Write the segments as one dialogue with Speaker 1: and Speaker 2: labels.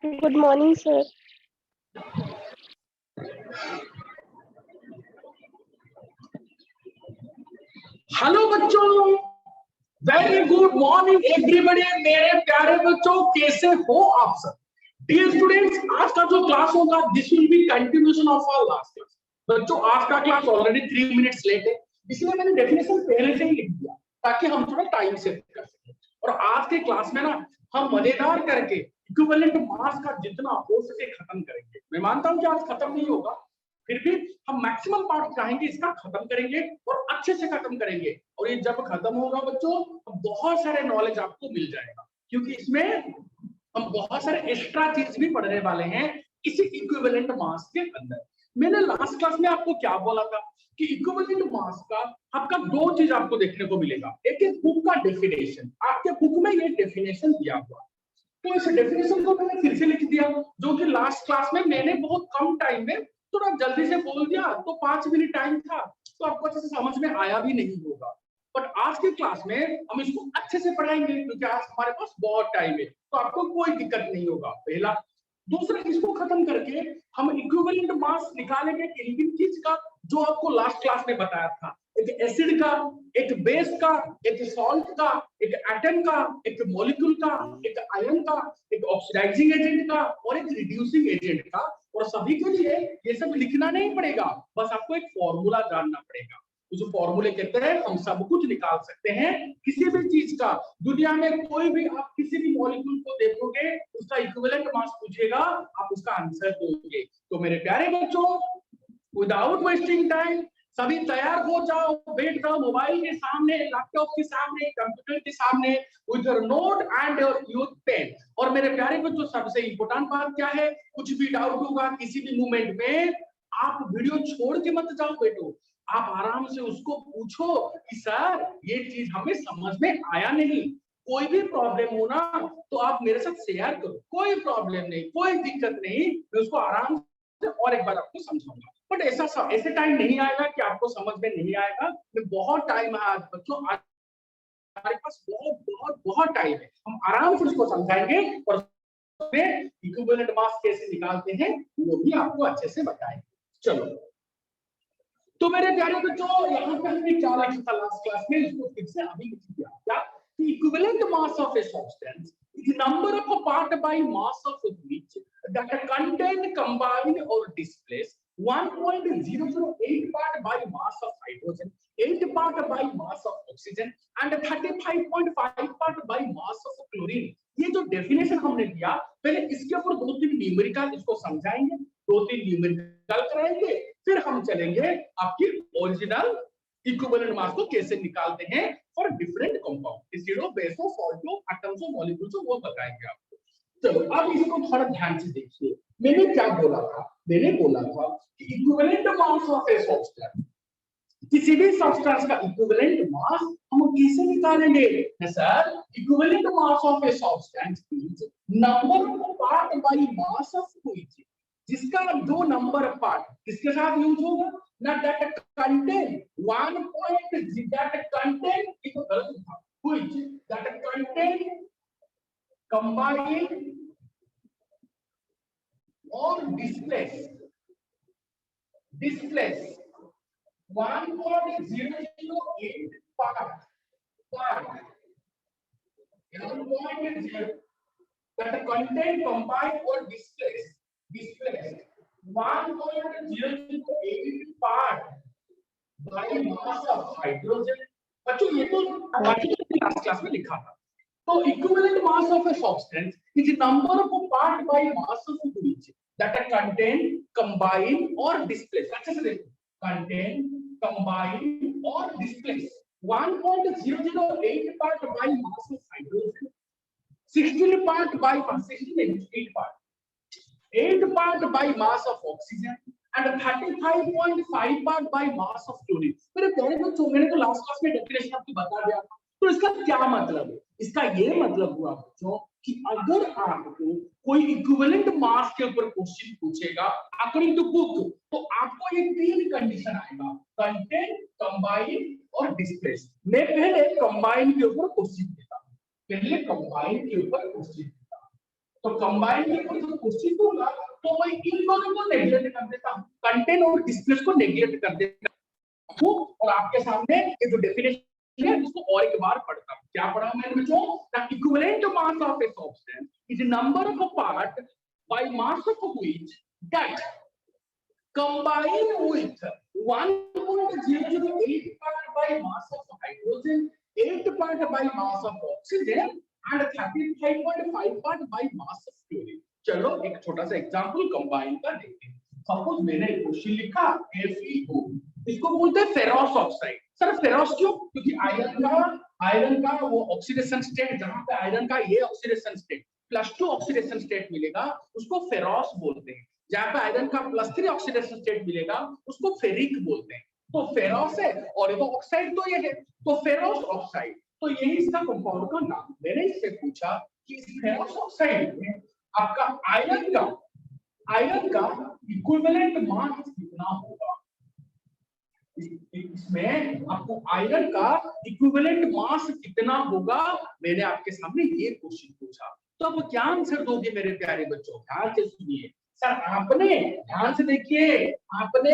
Speaker 1: Good morning, sir.
Speaker 2: Hello बच्चों, very good morning everybody. मेरे प्यारे बच्चों, कैसे हो आप सब? डियर स्टूडेंट्स, आज का जो क्लास होगा this will be continuation of our last class. बच्चों, आज का क्लास ऑलरेडी 3 मिनट्स लेट है, इसलिए मैंने डेफिनेशन पहले से ही लिख दिया ताकि हम थोड़ा टाइम सेव कर सकें। और आज के क्लास में ना हम मजेदार करके इक्विवेलेंट मास का जितना हो सके खत्म करेंगे। मैं मानता हूं कि आज खत्म नहीं होगा, फिर भी हम मैक्सिमम पार्ट चाहेंगे इसका खत्म करेंगे और अच्छे से खत्म करेंगे। और ये जब खत्म होगा बच्चों, तो बहुत सारे नॉलेज आपको मिल जाएगा, क्योंकि इसमें हम बहुत सारे एक्स्ट्रा चीज भी पढ़ने वाले हैं इसी इक्विवेलेंट मास के अंदर। मैंने लास्ट क्लास में आपको क्या बोला था कि इक्विवेलेंट मास का आपका दो चीज आपको देखने को मिलेगा। एक है बुक का डेफिनेशन, आपके बुक में ये डेफिनेशन दिया हुआ, तो इस डेफिनेशन को मैंने फिर से लिख दिया, जो कि लास्ट क्लास में मैंने बहुत कम टाइम में थोड़ा जल्दी से बोल दिया, तो 5 मिनट टाइम था, तो आपको अच्छे से समझ में आया भी नहीं होगा। बट आज की क्लास में हम इसको अच्छे से पढ़ाएंगे, क्योंकि आज हमारे पास बहुत टाइम है, तो आपको कोई दिक्कत नहीं होगा। पहला। दूसरा, इसको खत्म करके हम इक्विवेलेंट मास निकालेंगे केल्विन चीज का, जो आपको लास्ट क्लास में बताया था। एक एसिड का, एक बेस का, एक सॉल्ट का, एक एटम का, एक मॉलिक्यूल का, एक आयन का, एक ऑक्सीडाइजिंग एजेंट का और एक रिड्यूसिंग एजेंट का। और सभी के लिए ये सब लिखना नहीं पड़ेगा, बस आपको एक फॉर्मूला जानना पड़ेगा। उस फॉर्मूले के तहत हम सब कुछ निकाल सकते हैं किसी भी चीज का। दुनिया में कोई भी आप किसी भी मॉलिक्यूल को देखोगे, उसका इक्विवेलेंट मास पूछेगा, आप उसका आंसर दोगे। तो मेरे प्यारे बच्चों, विदाउट वेस्टिंग टाइम सभी तैयार हो जाओ, बैठ जाओ मोबाइल के सामने, लैपटॉप के सामने, कंप्यूटर के सामने with your note and your pen. और मेरे प्यारे बच्चों, सबसे इंपॉर्टेंट बात क्या है, कुछ भी डाउट होगा किसी भी मूवमेंट में, आप वीडियो छोड़ के मत जाओ बेटो, आप आराम से उसको पूछो कि सर ये चीज हमें समझ में आया नहीं। कोई भी प्रॉब्लम हो ना, तो आप मेरे साथ शेयर करो, कोई प्रॉब्लम नहीं, कोई दिक्कत नहीं, मैं उसको आराम से और एक बार आपको समझाऊंगा। बट ऐसे टाइम नहीं आएगा कि आपको समझ में नहीं आएगा। मैं बहुत टाइम है आज बच्चों, हमारे पास बहुत बहुत बहुत टाइम है, हम आराम से उसको समझाएंगे और इक्विवेलेंट मास कैसे निकालते हैं वो भी आपको अच्छे से बताएंगे। चलो, तो मेरे प्यारे बच्चों, यहाँ पे हमने क्या लिखा था लास्ट क्लास में, इसको फिर से अभी लिख दिया क्या, equivalent mass of a substance is number of part by mass of which that contain, combine or displace 1.008 part by mass of hydrogen, 8 part by mass of oxygen and 35.5 part by mass of chlorine। ये जो definition हमने दिया, पहले इसके ऊपर 2-3 numerical इसको समझाएंगे, 2-3 numerical कराएंगे, फिर हम चलेंगे आपकी ओरिजिनल इक्विवेलेंट मास को कैसे निकालते हैं फॉर डिफरेंट कंपाउंड, एसिडो, बेसो, सॉल्टो, एटम्सो, मॉलिक्यूल्सो, वो बताएंगे आपको। चलो, अब इसको थोड़ा ध्यान से देखिए, मैंने क्या बोला था, मैंने बोला था कि equivalent mass of a substance, किसी भी सब्सटेंस का इक्विवेलेंट मास हम कैसे निकालेंगे sir? Equivalent mass of a substance is number of part by mass of which, जिसका जो नंबर ऑफ पार्ट किसके साथ यूज होगा ना, दैट कंटेन 1. दैट कंटेन, इसको गलत लिखा, which that contain, combine or displace 1.008 part 1.0 that contain, combine or displace 1.008 part by mass of hydrogen। बच्चों, ये तो लास्ट क्लास में लिखा था। तो equivalent mass of a substance is the number of part by mass of which that contain, combine or displace। अच्छे से देखो, contain, combine or displace 1.008 part by mass of hydrogen, 16 part by mass, 8 part, 8 part by mass of oxygen and 35.5 part by mass of chlorine। मेरे प्यारे बच्चों, मैंने तो last class में definition आपको बता दिया, तो इसका क्या मतलब है? इसका ये मतलब हुआ बच्चों कि अगर आपको कोई इक्विवेलेंट मास के ऊपर क्वेश्चन पूछेगा अकॉर्डिंग टू बुक, तो आपको ये 3 कंडीशन आएगा, कंटेन, कंबाइन और डिस्प्लेस। मैं पहले कंबाइन के ऊपर क्वेश्चन देता हूं, पहले कंबाइन के ऊपर क्वेश्चन देता हूं। तो कंबाइन की कोई क्वेश्चन दूंगा तो मैं इन दोनों को नेग्लेक्ट कर देता हूं, कंटेंट और डिस्प्लेस को नेग्लेक्ट कर देता हूं और आपके सामने ये जो डेफिनेशन है इसको और एक बार पढ़ता हूं। क्या पढ़ा मैंने बच्चों? The equivalent mass of a substance is number of a part by mass of which that combine with 1.008 part by mass of hydrogen, 8 part by mass of oxygen and 35.5 part by mass of fluorine। चलो एक छोटा सा example combine का देखते हैं। Suppose मैंने question लिखा FeO, इसको बोलते हैं फेरस ऑक्साइड। सर फेरस क्यों? क्योंकि आयरन का वो ऑक्सीडेशन स्टेट, जहां पे आयरन का ये ऑक्सीडेशन स्टेट +2 ऑक्सीडेशन स्टेट मिलेगा उसको फेरस बोलते हैं, जहां पे आयरन का +3 ऑक्सीडेशन स्टेट मिलेगा उसको फेरिक बोलते हैं। तो फेरस है और ये तो ऑक्साइड तो ये है, तो फेरस ऑक्साइड, तो यही इसका कंपाउंड का नाम। मैंने इससे पूछा कि इस फेरस ऑक्साइड में आपका आयरन का इक्विवेलेंट मास कितना होगा? इसमें आपको आयरन का इक्विवेलेंट मास कितना होगा, मैंने आपके सामने ये क्वेश्चन पूछा। तो अब क्या आंसर दोगे मेरे प्यारे बच्चों? ध्यान से सुनिए। सर आपने ध्यान से देखिए, आपने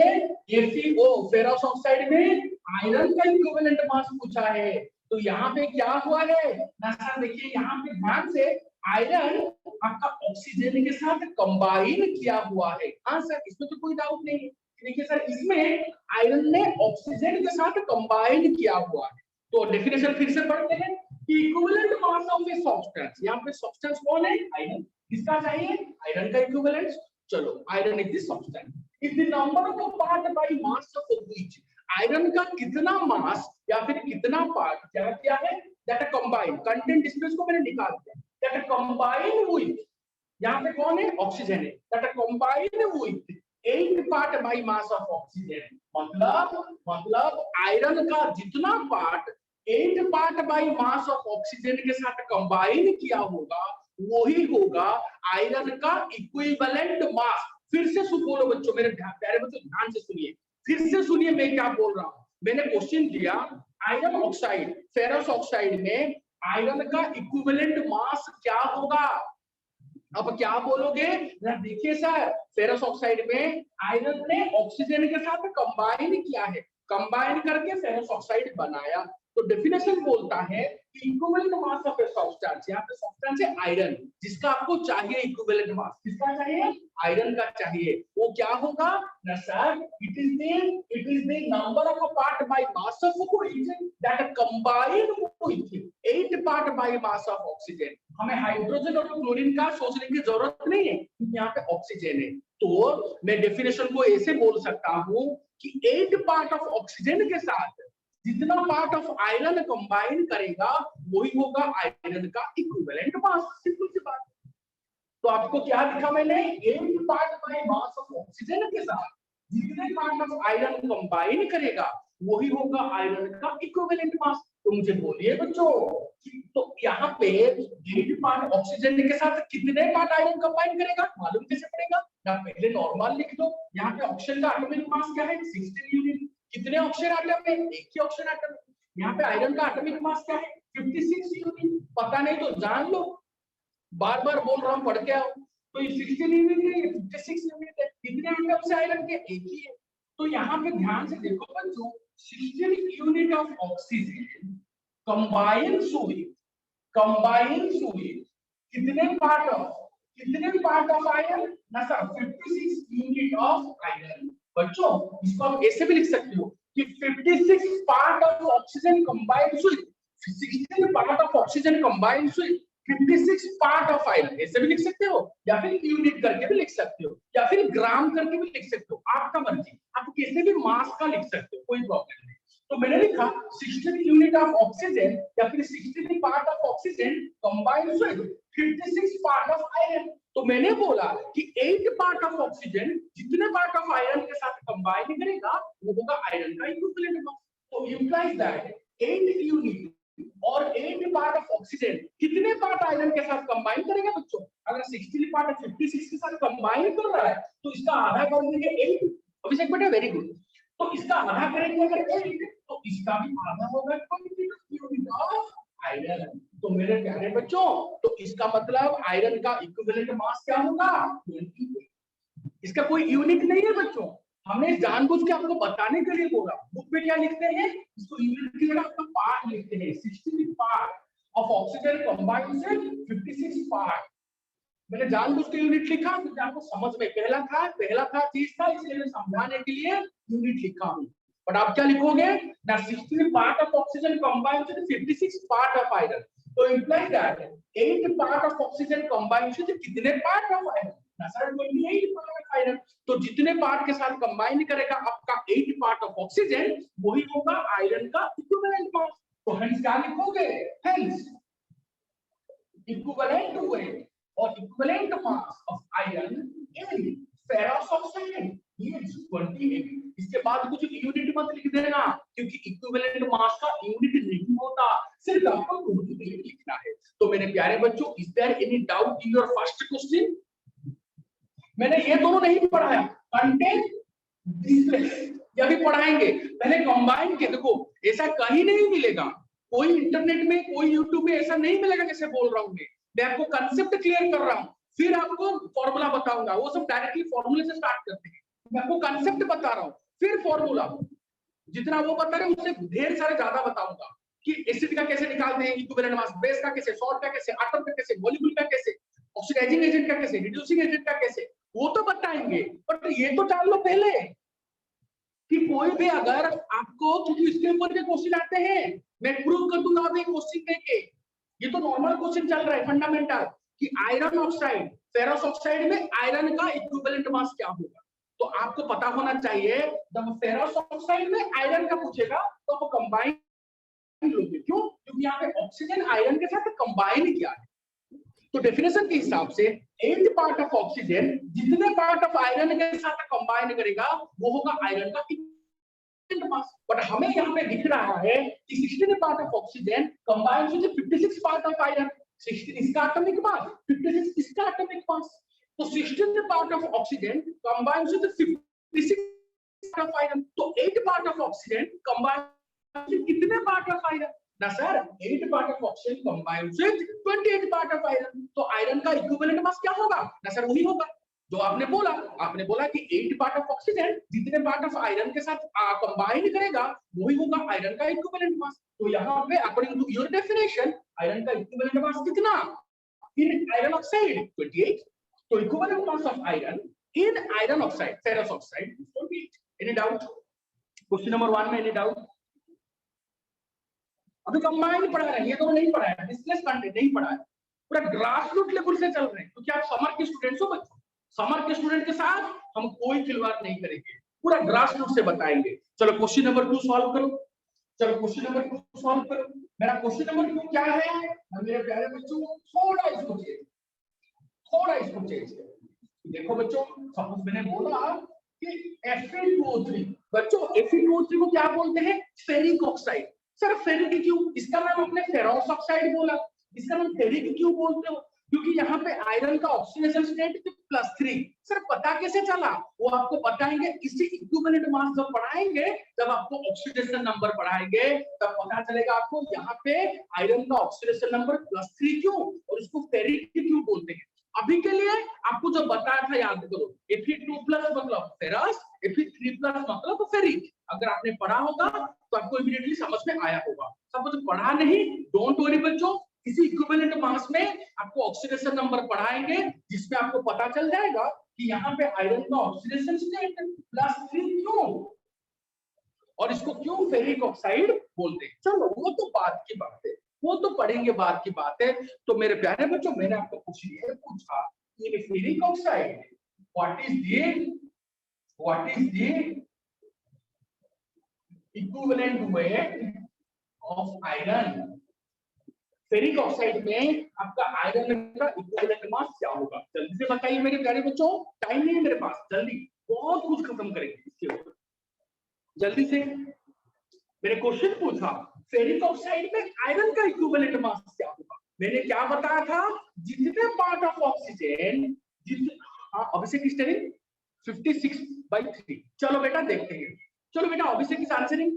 Speaker 2: FeO फेरस ऑक्साइड में आयरन का इक्विवेलेंट मास पूछा है, तो यहाँ पे क्या हुआ है ना सर? देखिए यहाँ पे ध्यान से, आयरन आपका ऑक्सीजन के साथ कंबाइन किया हुआ है। हाँ सर, इसमें तो कोई डाउट नहीं है। देखिए सर, इसमें आयरन ने ऑक्सीजन के साथ कंबाइन किया हुआ है। तो डेफिनेशन फिर से पढ़ते हैं कि equivalent mass of a substance, यहाँ पे सब्सटेंस कौन है? आयरन। किसका चाहिए? आयरन का इक्विवेलेंट। चलो, iron is the substance, is the number of part by mass of which, iron का कितना मास या फिर कितना पार्ट क्या किया है? दैट कंबाइन, कंटेंट डिस्प्लेस को मैंने निकाल दिया, दैट कंबाइन विद, यहाँ पे कौन है? ऑक्सीजन है, that combine with 8 part by mass of oxygen. मतलब आयरन का जितना part 8 part by mass of oxygen के साथ कंबाइन किया होगा वही होगा आयरन का इक्विवेलेंट मास। फिर से बोलो बच्चों, मेरे प्यारे बच्चों ध्यान से सुनिए, फिर से सुनिए मैं क्या बोल रहा हूं। मैंने क्वेश्चन दिया आयरन ऑक्साइड फेरस ऑक्साइड में आयरन का इक्विवेलेंट मास क्या होगा? अब क्या बोलोगे? देखिए सर, फेरस ऑक्साइड में आयरन ने ऑक्सीजन के साथ कंबाइन किया है, कंबाइन करके फेरस ऑक्साइड बनाया। तो डेफिनेशन बोलता है कि equivalent mass of a substance, यहाँ पे सब्सटेंस है आयरन, जिसका आपको चाहिए इक्विवेलेंट मास, किसका चाहिए? आयरन का चाहिए। वो क्या होगा ना sir? It is the number of a part by mass of oxygen that combine with 8 part by mass of oxygen. हमें हाइड्रोजन और क्लोरीन का सोचने की जरूरत नहीं है, क्योंकि यहाँ पे ऑक्सीजन है। तो मैं डेफिनेशन को ऐसे बोल सकता हूँ कि 8 पार्ट ऑफ ऑक्सीजन के साथ जितना पार्ट ऑफ आयरन कंबाइन करेगा वही होगा आयरन का इक्विवेलेंट मास। सिंपल सी बात। तो आपको क्या लिखा मैंने? 8 part by mass of oxygen के साथ जितने पार्ट ऑफ आयरन कंबाइन करेगा वही होगा आयरन का इक्विवेलेंट मास। तो मुझे बोलिए बच्चों, तो यहाँ पे 8 पार्ट ऑक्सीजन के साथ कितने पार्ट आयरन कंबाइन करेगा मालूम कैसे पड़ेगा? ना पहले नॉर्मल लिख दो। यहाँ पे ऑक्सीजन का एटॉमिक मास क्या है? 16 यूनिट। कितने ऑक्सीजन आटम है? एक ही ऑक्सीजन आटम है। यहाँ पे आयरन का एटॉमिक मास क्या है? 56 यूनिट। पता नहीं तो जान लो, बार बार बोल रहा हूँ, पढ़ के आओ। तो ये 16 यूनिट है, ये 56 यूनिट है। कितने आटम से आयरन के? एक ही है। तो यहाँ पे ध्यान से देखो बच्चों, 16 unit of oxygen combines with कितने पार्ट ऑफ आयरन? ना सर 56 यूनिट ऑफ आयरन। बच्चों इसको आप ऐसे भी लिख सकते हो कि 56 part of oxygen combines with 16 part of oxygen combines with 56 part of iron. ऐसे भी लिख सकते हो, या फिर यूनिट करके भी लिख सकते हो, या फिर ग्राम करके भी लिख सकते हो, आपका मर्जी। आप कैसे भी मास का लिख सकते हो, कोई प्रॉब्लम नहीं। तो मैंने लिखा 16 यूनिट ऑफ ऑक्सीजन या फिर 16 part of oxygen combines with 56 part of iron. तो मैंने बोला कि 8 पार्ट ऑफ ऑक्सीजन जितने पार्ट ऑफ आयरन के साथ कंबाइन करेगा वो होगा आयरन का इक्विवेलेंट मास। तो इंप्लाइज दैट 8 यूनिट और 8 पार्ट ऑफ ऑक्सीजन कितने पार्ट आयरन के साथ कंबाइन करेगा बच्चों? अगर 16 पार्ट 56 के साथ कंबाइन कर रहा है तो इसका आधा कर देंगे 8। अभिषेक बेटा वेरी गुड। तो इसका आधा करेंगे अगर 8 तो इसका भी आधा होगा 20 यूनिट ऑफ आयरन। तो मेरे प्यारे बच्चों, तो इसका मतलब आयरन का इक्विवेलेंट मास क्या होगा? 20। इसका कोई यूनिट नहीं है बच्चों, हमने जानबूझ के आपको बताने के लिए बोला। बुक में क्या लिखते हैं, इसको यूनिट की जगह आपका पार्ट लिखते हैं। 60 पार्ट ऑफ ऑक्सीजन कंबाइंड से 56 पार्ट। मैंने जानबूझ के यूनिट लिखा क्योंकि आपको समझ में पहला था चीज था, इसलिए मैं समझाने के लिए यूनिट लिखा हूं। बट आप क्या लिखोगे ना, 60 part of oxygen combined with 56 part of iron. तो imply that 8 part of oxygen combined with कितने पार्ट ऑफ आयरन? ना सर 28 पार्ट ऑफ आयरन। तो जितने पार्ट के साथ कंबाइन करेगा आपका 8 पार्ट ऑफ ऑक्सीजन, वही होगा आयरन का इक्विवेलेंट मास। तो हेंस क्या लिखोगे, hence equivalent weight or equivalent mass of iron in ferrous oxide is 28। इसके बाद कुछ यूनिट मत लिख देना क्योंकि इक्विवेलेंट मास का यूनिट नहीं होता, सिर्फ आपको 28 लिखना है। तो मेरे प्यारे बच्चों, is there any doubt in your first question? मैंने ये दोनों नहीं पढ़ाया, कंटेंट डिस्प्ले यह भी पढ़ाएंगे। पहले कंबाइन के देखो, ऐसा कहीं नहीं मिलेगा, कोई इंटरनेट में कोई यूट्यूब में ऐसा नहीं मिलेगा जैसे बोल रहा हूं मैं आपको कंसेप्ट क्लियर कर रहा हूं, फिर आपको फॉर्मूला बताऊंगा। वो सब डायरेक्टली फॉर्मूले से स्टार्ट करते हैं, मैं आपको कंसेप्ट बता रहा हूं, फिर फॉर्मूला। जितना वो बता रहे हैं उससे ढेर सारे ज्यादा बताऊंगा कि एसिड का कैसे निकालते हैं इक्विवेलेंट मास, बेस का कैसे, सॉल्ट का कैसे, एटम का कैसे, मॉलिक्यूल का कैसे, ऑक्सीडाइजिंग एजेंट का कैसे, रिड्यूसिंग एजेंट का कैसे, वो तो बताएंगे। बट ये तो जान लो पहले कि कोई भी अगर आपको, क्योंकि इसके ऊपर भी क्वेश्चन आते हैं, मैं प्रूव कर दूंगा अभी क्वेश्चन देके। ये तो नॉर्मल क्वेश्चन चल रहा है फंडामेंटल कि आयरन ऑक्साइड फेरस ऑक्साइड में आयरन का इक्विवेलेंट मास क्या होगा। तो आपको पता होना चाहिए, जब फेरस ऑक्साइड में आयरन का पूछेगा तो आप कंबाइन लोगे। क्यों? क्योंकि यहाँ पे ऑक्सीजन आयरन के साथ कंबाइन किया है। तो डेफिनेशन के हिसाब से 8 पार्ट ऑफ ऑक्सीजन जितने पार्ट ऑफ आयरन के साथ कंबाइन करेगा वो होगा आयरन का मास। बट हमें यहाँ पे दिख रहा है कि 16 part of oxygen combined with 56 part of iron. 16 इसका एटॉमिक मास, 56 इसका एटॉमिक मास। तो 16 part of oxygen combined with 56 part of iron. तो 8 part of oxygen combined with कितने पार्ट ऑफ आयरन? ना sir 8 part of oxygen combined with 28 part of iron. तो iron का equivalent mass क्या होगा? ना सर वही होगा जो आपने बोला कि 8 पार्ट ऑफ ऑक्सीजन जितने पार्ट ऑफ आयरन के साथ कंबाइन करेगा वही होगा आयरन का इक्विवेलेंट मास। तो यहाँ पे according to your definition iron का इक्विवेलेंट मास कितना इन आयरन ऑक्साइड? 28। तो equivalent mass of iron in iron oxide ferrous oxide 28। Any doubt? Question number 1 में एनी डाउट? अभी कंबाइन पढ़ा रहे हैं, ये तो नहीं पढ़ाया, डिस्प्लेस कंटेंट नहीं पढ़ाया, पूरा ग्रास रूट लेवल से चल रहे हैं क्योंकि आप समर के स्टूडेंट्स हो बच्चों। समर के स्टूडेंट के साथ हम कोई खिलवाड़ नहीं करेंगे, पूरा ग्रास रूट से बताएंगे। चलो क्वेश्चन नंबर 2 सॉल्व करो। चलो क्वेश्चन नंबर 2 सॉल्व करो। मेरा क्वेश्चन नंबर 2 क्या है मेरे प्यारे बच्चों? थोड़ा इसको चेंज देखो बच्चों, सपोज मैंने बोला कि Fe2O3, बच्चों Fe2O3 को क्या बोलते हैं? Ferric oxide. सर फेरिक क्यों? इसका नाम आपने फेरस ऑक्साइड बोला, इसका नाम फेरिक क्यों बोलते हो? क्योंकि यहाँ पे आयरन का ऑक्सीडेशन स्टेट +3। सर पता कैसे चला? वो आपको बताएंगे, इसी इक्विवेलेंट मास जब पढ़ाएंगे, जब आपको ऑक्सीडेशन नंबर पढ़ाएंगे तब पता चलेगा आपको यहाँ पे आयरन का ऑक्सीडेशन नंबर +3 क्यों और उसको फेरिक क्यों बोलते हैं। अभी के लिए आपको जो बताया था याद करो, Fe2+ मतलब फेरस, Fe3+ मतलब फेरिक। अगर आपने पढ़ा होगा तो आपको इमीडिएटली समझ में आया होगा। सब कुछ पढ़ा नहीं, डोंट वरी बच्चों, इसी इक्विवेलेंट मास में आपको ऑक्सीडेशन नंबर पढ़ाएंगे जिसमें आपको पता चल जाएगा कि यहाँ पे आयरन का ऑक्सीडेशन स्टेट +3 क्यों और इसको क्यों फेरिक ऑक्साइड बोलते हैं। चलो वो तो बात की बात है, वो तो पढ़ेंगे, बात की बात है। तो मेरे प्यारे बच्चों, मैंने आपको कुछ ये पूछा कि ferric oxide what is the equivalent weight of iron. Ferric oxide में आपका आयरन का इक्विवेलेंट मास क्या होगा? जल्दी से बताइए मेरे प्यारे बच्चों, टाइम नहीं है मेरे पास, जल्दी बहुत कुछ खत्म करेंगे इसके ऊपर। जल्दी से, मैंने क्वेश्चन पूछा फेरिक ऑक्साइड में आयरन का इक्विवेलेंट मास क्या होगा। मैंने क्या बताया था? जितने part of oxygen Abhishek steering 56/3। चलो बेटा देखते हैं। चलो बेटा अभिषेक इज आंसरिंग,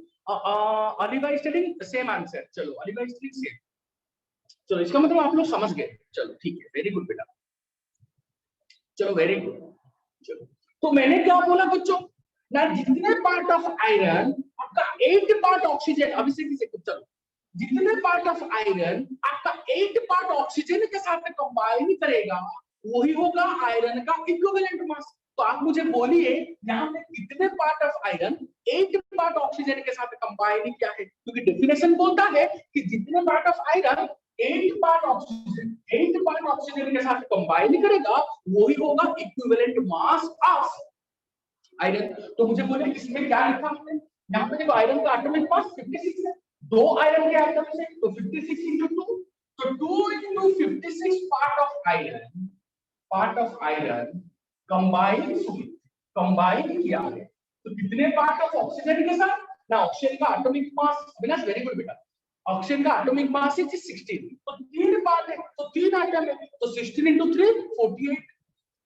Speaker 2: अली भाई स्टेरिंग सेम आंसर। चलो अली भाई स्टेरिंग सेम। चलो इसका मतलब आप लोग समझ गए, चलो ठीक है, वेरी गुड बेटा, चलो वेरी गुड। चलो तो मैंने क्या बोला बच्चों ना, जितने पार्ट ऑफ आयरन आपका 8 पार्ट ऑक्सीजन, अभी से चलो जितने पार्ट ऑफ आयरन आपका 8 पार्ट ऑक्सीजन के साथ कंबाइन करेगा वही होगा आयरन का इक्विवेलेंट मास। तो आप मुझे बोलिए यहाँ पे कितने part of iron 8 part oxygen के साथ कंबाइन किया है, क्योंकि डेफिनेशन बोलता है कि जितने part of iron 8 part oxygen के साथ कंबाइन करेगा वही होगा इक्विवेलेंट मास ऑफ आयरन। तो मुझे बोले इसमें क्या लिखा हमने, यहाँ पे देखो आयरन का एटॉमिक मास 56 है, 2 आयरन के एटम्स है तो 56 into 2, तो 2 into 56 part of iron combine किया है। तो कितने पार्ट ऑफ ऑक्सीजन के साथ ना, ऑक्सीजन का एटॉमिक मास, अविनाश वेरी गुड बेटा, ऑक्सीजन का एटॉमिक मास है 16, तो 3 पार्ट है तो 3 एटम है, तो 16 into 3 48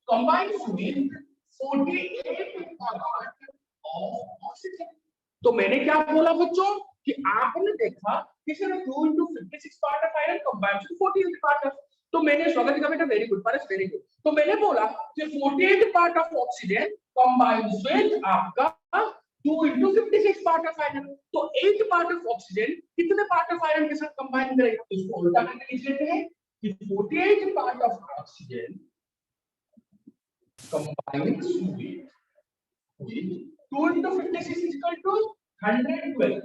Speaker 2: combine with 48 part of oxygen. तो मैंने क्या बोला बच्चों कि आपने देखा कि sir 2 into 56 part of iron combined with 48 part of, तो मैंने स्वागत का बेटा very good Paras very good, तो मैंने बोला कि 48 part of oxygen combined with आपका 2 into 56 पार्ट ऑफ आयरन। तो 8 पार्ट ऑफ ऑक्सीजन कितने पार्ट ऑफ आयरन के साथ कंबाइन करेगा, इसको उल्टा करके लिख लेते हैं कि 48 part of oxygen combined with 2 into 56 is equal to 112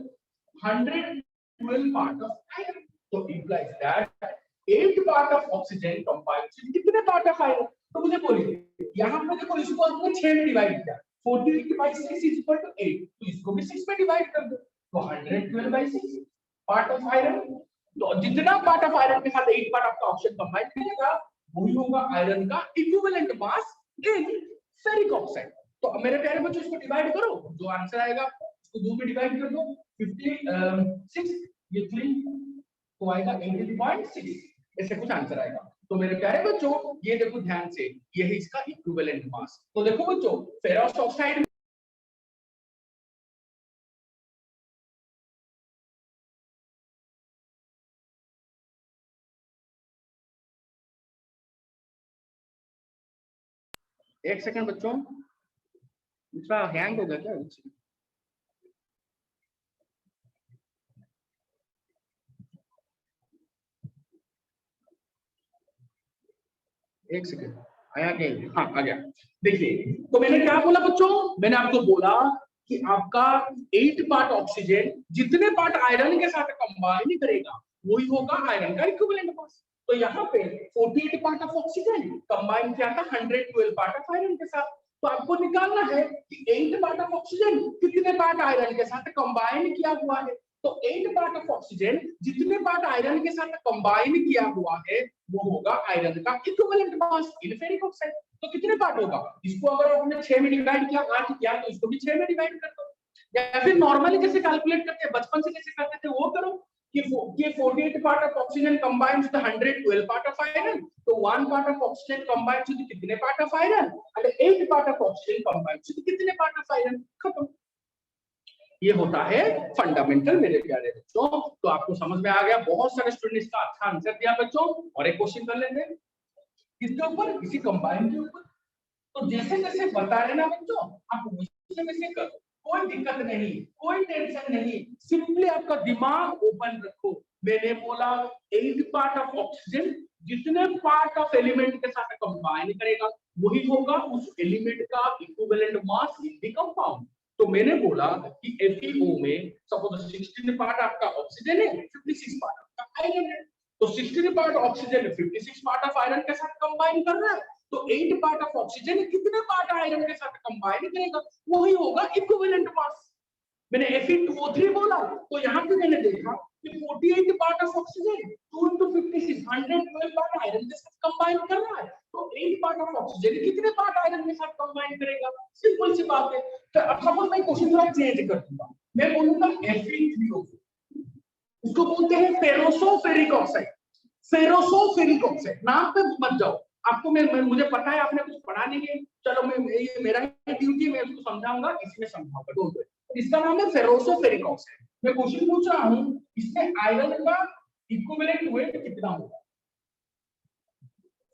Speaker 2: part of iron. So implies that 8 part of oxygen combined with कितने part of iron? तो मुझे बोलिए यहाँ पे देखो इसको आपने 6 में डिवाइड किया, 48 by 6 is equal to 8, तो इसको भी 6 में डिवाइड कर दो, तो 112 by 6 part of iron। तो जितना part of iron के साथ 8 part आपका ऑक्सीजन कंबाइन करेगा वही होगा आयरन का इक्विवेलेंट मास इन फेरिक ऑक्साइड। तो अब मेरे प्यारे बच्चों इसको डिवाइड करो, जो आंसर आएगा उसको 2 में डिवाइड कर दो, 56 ये 3 तो आएगा 18.6, ऐसे कुछ आंसर आएगा। तो मेरे प्यारे बच्चों ये देखो ध्यान से, ये है इसका इक्विवेलेंट मास। तो देखो बच्चों फेरस ऑक्साइड एक सेकंड बच्चों, दूसरा हैंग हो गया क्या, एक सेकंड आया क्या, हाँ आ गया। देखिए तो मैंने क्या बोला बच्चों, मैंने आपको बोला कि आपका 8 पार्ट ऑक्सीजन जितने पार्ट आयरन के साथ कंबाइन करेगा वही होगा आयरन का इक्विवेलेंट मास। तो यहाँ पे 48 पार्ट ऑफ ऑक्सीजन कंबाइन किया था 112 पार्ट ऑफ आयरन के साथ। तो आपको निकालना है कि 8 पार्ट ऑफ ऑक्सीजन कितने पार्ट आयरन के साथ कंबाइन किया हुआ है। तो 8 पार्ट ऑफ ऑक्सीजन जितने पार्ट आयरन के साथ कंबाइन किया हुआ है वो होगा आयरन का इक्विवेलेंट मास इन फेरिक ऑक्साइड। तो कितने पार्ट होगा, इसको अगर आपने 6 में डिवाइड किया 8 किया तो इसको भी 6 में डिवाइड कर दो, या फिर नॉर्मली जैसे कैलकुलेट करते हैं बचपन से जैसे करते थे वो करो कि 48 part of oxygen combined with 112 part of iron, तो 1 part of oxygen combined with कितने part of iron, and 8 part of oxygen combined with कितने पार्ट ऑफ आयरन, खत्म। ये होता है फंडामेंटल मेरे प्यारे बच्चों। तो आपको समझ में आ गया, बहुत सारे स्टूडेंट इसका अच्छा आंसर दिया बच्चों। और एक क्वेश्चन कर लेते हैं किसके ऊपर, किसी कंबाइन के ऊपर। तो जैसे जैसे बता रहे ना बच्चों आप वैसे वैसे करो, कोई दिक्कत नहीं, कोई टेंशन नहीं, सिंपली आपका दिमाग ओपन रखो। मैंने बोला 8 पार्ट ऑफ ऑक्सीजन जितने पार्ट ऑफ एलिमेंट के साथ कंबाइन करेगा वही होगा उस एलिमेंट का equivalent mass in the compound. तो मैंने बोला कि FeO में सपोज 16 पार्ट आपका ऑक्सीजन है, 56 पार्ट आपका आयरन है, तो 16 part oxygen 56 part of iron के साथ कंबाइन कर रहा है, तो 8 पार्ट ऑफ ऑक्सीजन कितने पार्ट आयरन के साथ कंबाइन करेगा वही होगा इक्विवेलेंट मास। मैंने Fe2O3 बोला, तो यहाँ पे मैंने देखा कि 48 part of oxygen 2 into 56 112 part iron के साथ कंबाइन कर रहा है, तो 8 पार्ट ऑफ ऑक्सीजन कितने पार्ट आयरन के साथ कंबाइन करेगा, सिंपल सी बात है। तो अब सपोज मैं क्वेश्चन थोड़ा चेंज कर दूंगा, मैं बोलूंगा Fe3O4, उसको बोलते हैं फेरोसोफेरिक ऑक्साइड। फेरोसोफेरिक ऑक्साइड नाम पे मत जाओ, आपको मुझे पता है आपने कुछ पढ़ा नहीं है, चलो ये मेरा ही ड्यूटी, मैं उसको समझाऊंगा, इसमें समझाऊंगा। डोंट वरी, इसका नाम है फेरोसोफेरिक ऑक्साइड। मैं क्वेश्चन पूछ रहा हूँ इसमें आयरन का इक्विवेलेंट वेट कितना होगा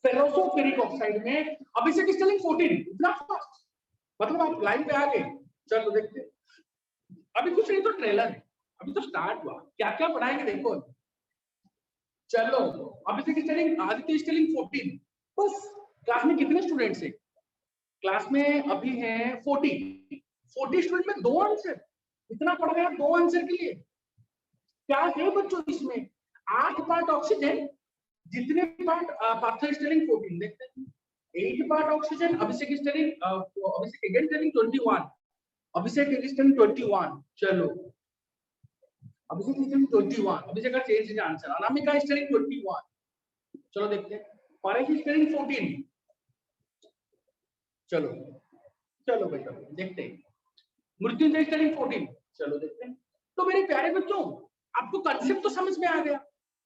Speaker 2: फेरोसोफेरिक ऑक्साइड में? अभी से क्रिस्टलिन 14, इतना फास्ट, मतलब आप लाइन पे आ गए। चलो देखते हैं, अभी कुछ नहीं तो ट्रेलर है, अभी तो स्टार्ट हुआ, क्या क्या पढ़ाएंगे देखो। चलो अभी से क्रिस्टलिन, आदित्य क्रिस्टलिन 14, बस क्लास में कितने स्टूडेंट्स हैं? क्लास में अभी हैं 40 स्टूडेंट में 2 आंसर, इतना पढ़ गया 2 आंसर के लिए। क्या है बच्चों इसमें? 8 पार्ट ऑक्सीजन, जितने पार्ट पार्थोस्टेरिन 14 देखते हैं, 8 पार्ट ऑक्सीजन, अभिषेक स्टेरिन, अभिषेक अगेन स्टेरिन 21, अभिषेक स्टेरिन 21। चलो अभिषेक स्टेरिन 21, अभिषेक का चेंज है आंसर, अनामिका स्टेरिन 21। चलो देखते हैं, परेश स्टेरिन 14। चलो चलो बेटा देखते हैं, मृत्युंजय स्टेरिन 14। चलो देखते हैं। तो मेरे प्यारे बच्चों, आपको कांसेप्ट तो समझ में आ गया।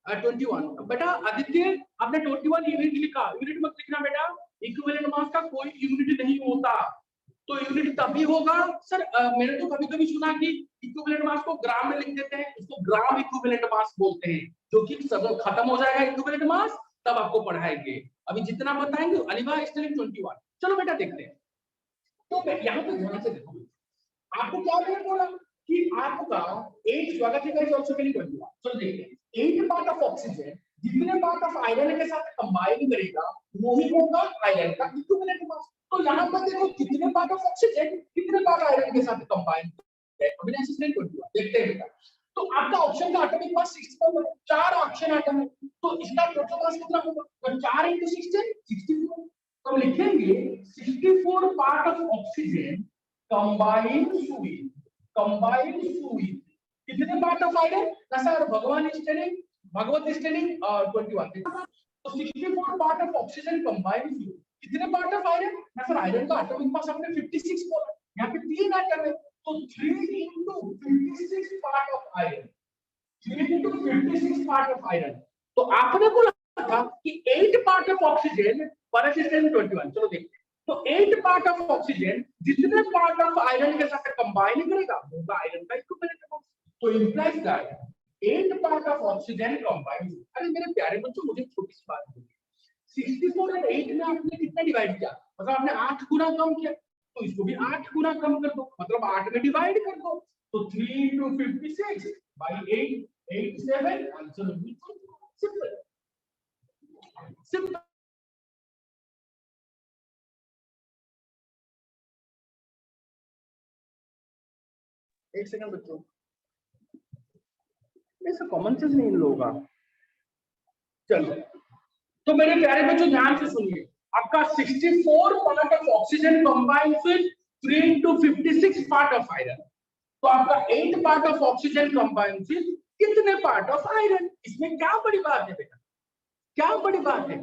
Speaker 2: 21 बेटा, आदित्य आपने 21 यूनिट लिखा, यूनिट मत लिखना बेटा, इक्विवेलेंट मास का कोई यूनिट नहीं होता। तो यूनिट तभी होगा सर, मैंने तो कभी कभी सुना कि इक्विवेलेंट मास को ग्राम में लिख देते हैं, उसको ग्राम इक्विवेलेंट मास बोलते हैं, जो कि सब खत्म हो जाएगा इक्विवेलेंट मास, तब आपको पढ़ाएंगे। अभी जितना बताएंगे अनिवा स्टेरिन 21। चलो बेटा देखते हैं। तो यहाँ पे ध्यान से देखो, आपको क्या बोला कि आपका 8 स्वागत है गाइस आल्सो कैन कर दिया। चलो देखते हैं, 8 पार्ट ऑफ ऑक्सीजन जितने पार्ट ऑफ आयरन के साथ कंबाइन करेगा वो ही होगा आयरन का इक्विवेलेंट मास। तो यहाँ पर देखो कितने पार्ट ऑफ ऑक्सीजन कितने पार्ट आयरन के साथ कंबाइन है, अविनाश स्टेरिन 21 देखते हैं बेटा। तो आपका ऑप्शन का एटॉमिक मास 64 है, 4 ऑप्शन आइटम है, तो इसका टोटल मास कितना होगा? तो 4 * 16 64। तो लिखेंगे 64 part of oxygen combined with कितने पार्ट ऑफ आयरन ना सर? भगवान स्टेरिन, भगवत स्टेरिन 21। तो 64 part of oxygen combined with कितने पार्ट ऑफ आयरन ना सर? आयरन का एटॉमिक मास हमने 56 बोला, यहाँ पे 3 आइटम है, तो 3 * 56 part of iron, 3 * 56 part of iron. तो आपने बोला था कि 8 पार्ट ऑफ ऑक्सीजन पर स्टेरिन 21। चलो देखते हैं, तो 8 पार्ट ऑफ ऑक्सीजन जितने पार्ट ऑफ आयरन के साथ कंबाइन करेगा वो आयरन का इक्विवेलेंट मास। तो implies that 8 part of oxygen combine. अरे मेरे प्यारे बच्चों, मुझे छोटी सी बात बोलिए, 64 और 8 में आपने कितना डिवाइड किया? मतलब आपने 8 गुना कम किया, तो इसको भी 8 गुना कम कर दो, मतलब 8 में डिवाइड कर दो। तो 3 * 56 by 8 87 आंसर बिल्कुल सिंपल सिंपल। एक सेकंड बच्चों, ऐसा कॉमन सेंस नहीं इन लोगों का। चलो तो मेरे प्यारे बच्चों ध्यान से सुनिए, आपका 64 part of oxygen combined with 3 * 56 part of iron. तो आपका 8 part of oxygen combined with कितने पार्ट ऑफ आयरन? इसमें क्या बड़ी बात है बेटा, क्या बड़ी बात है?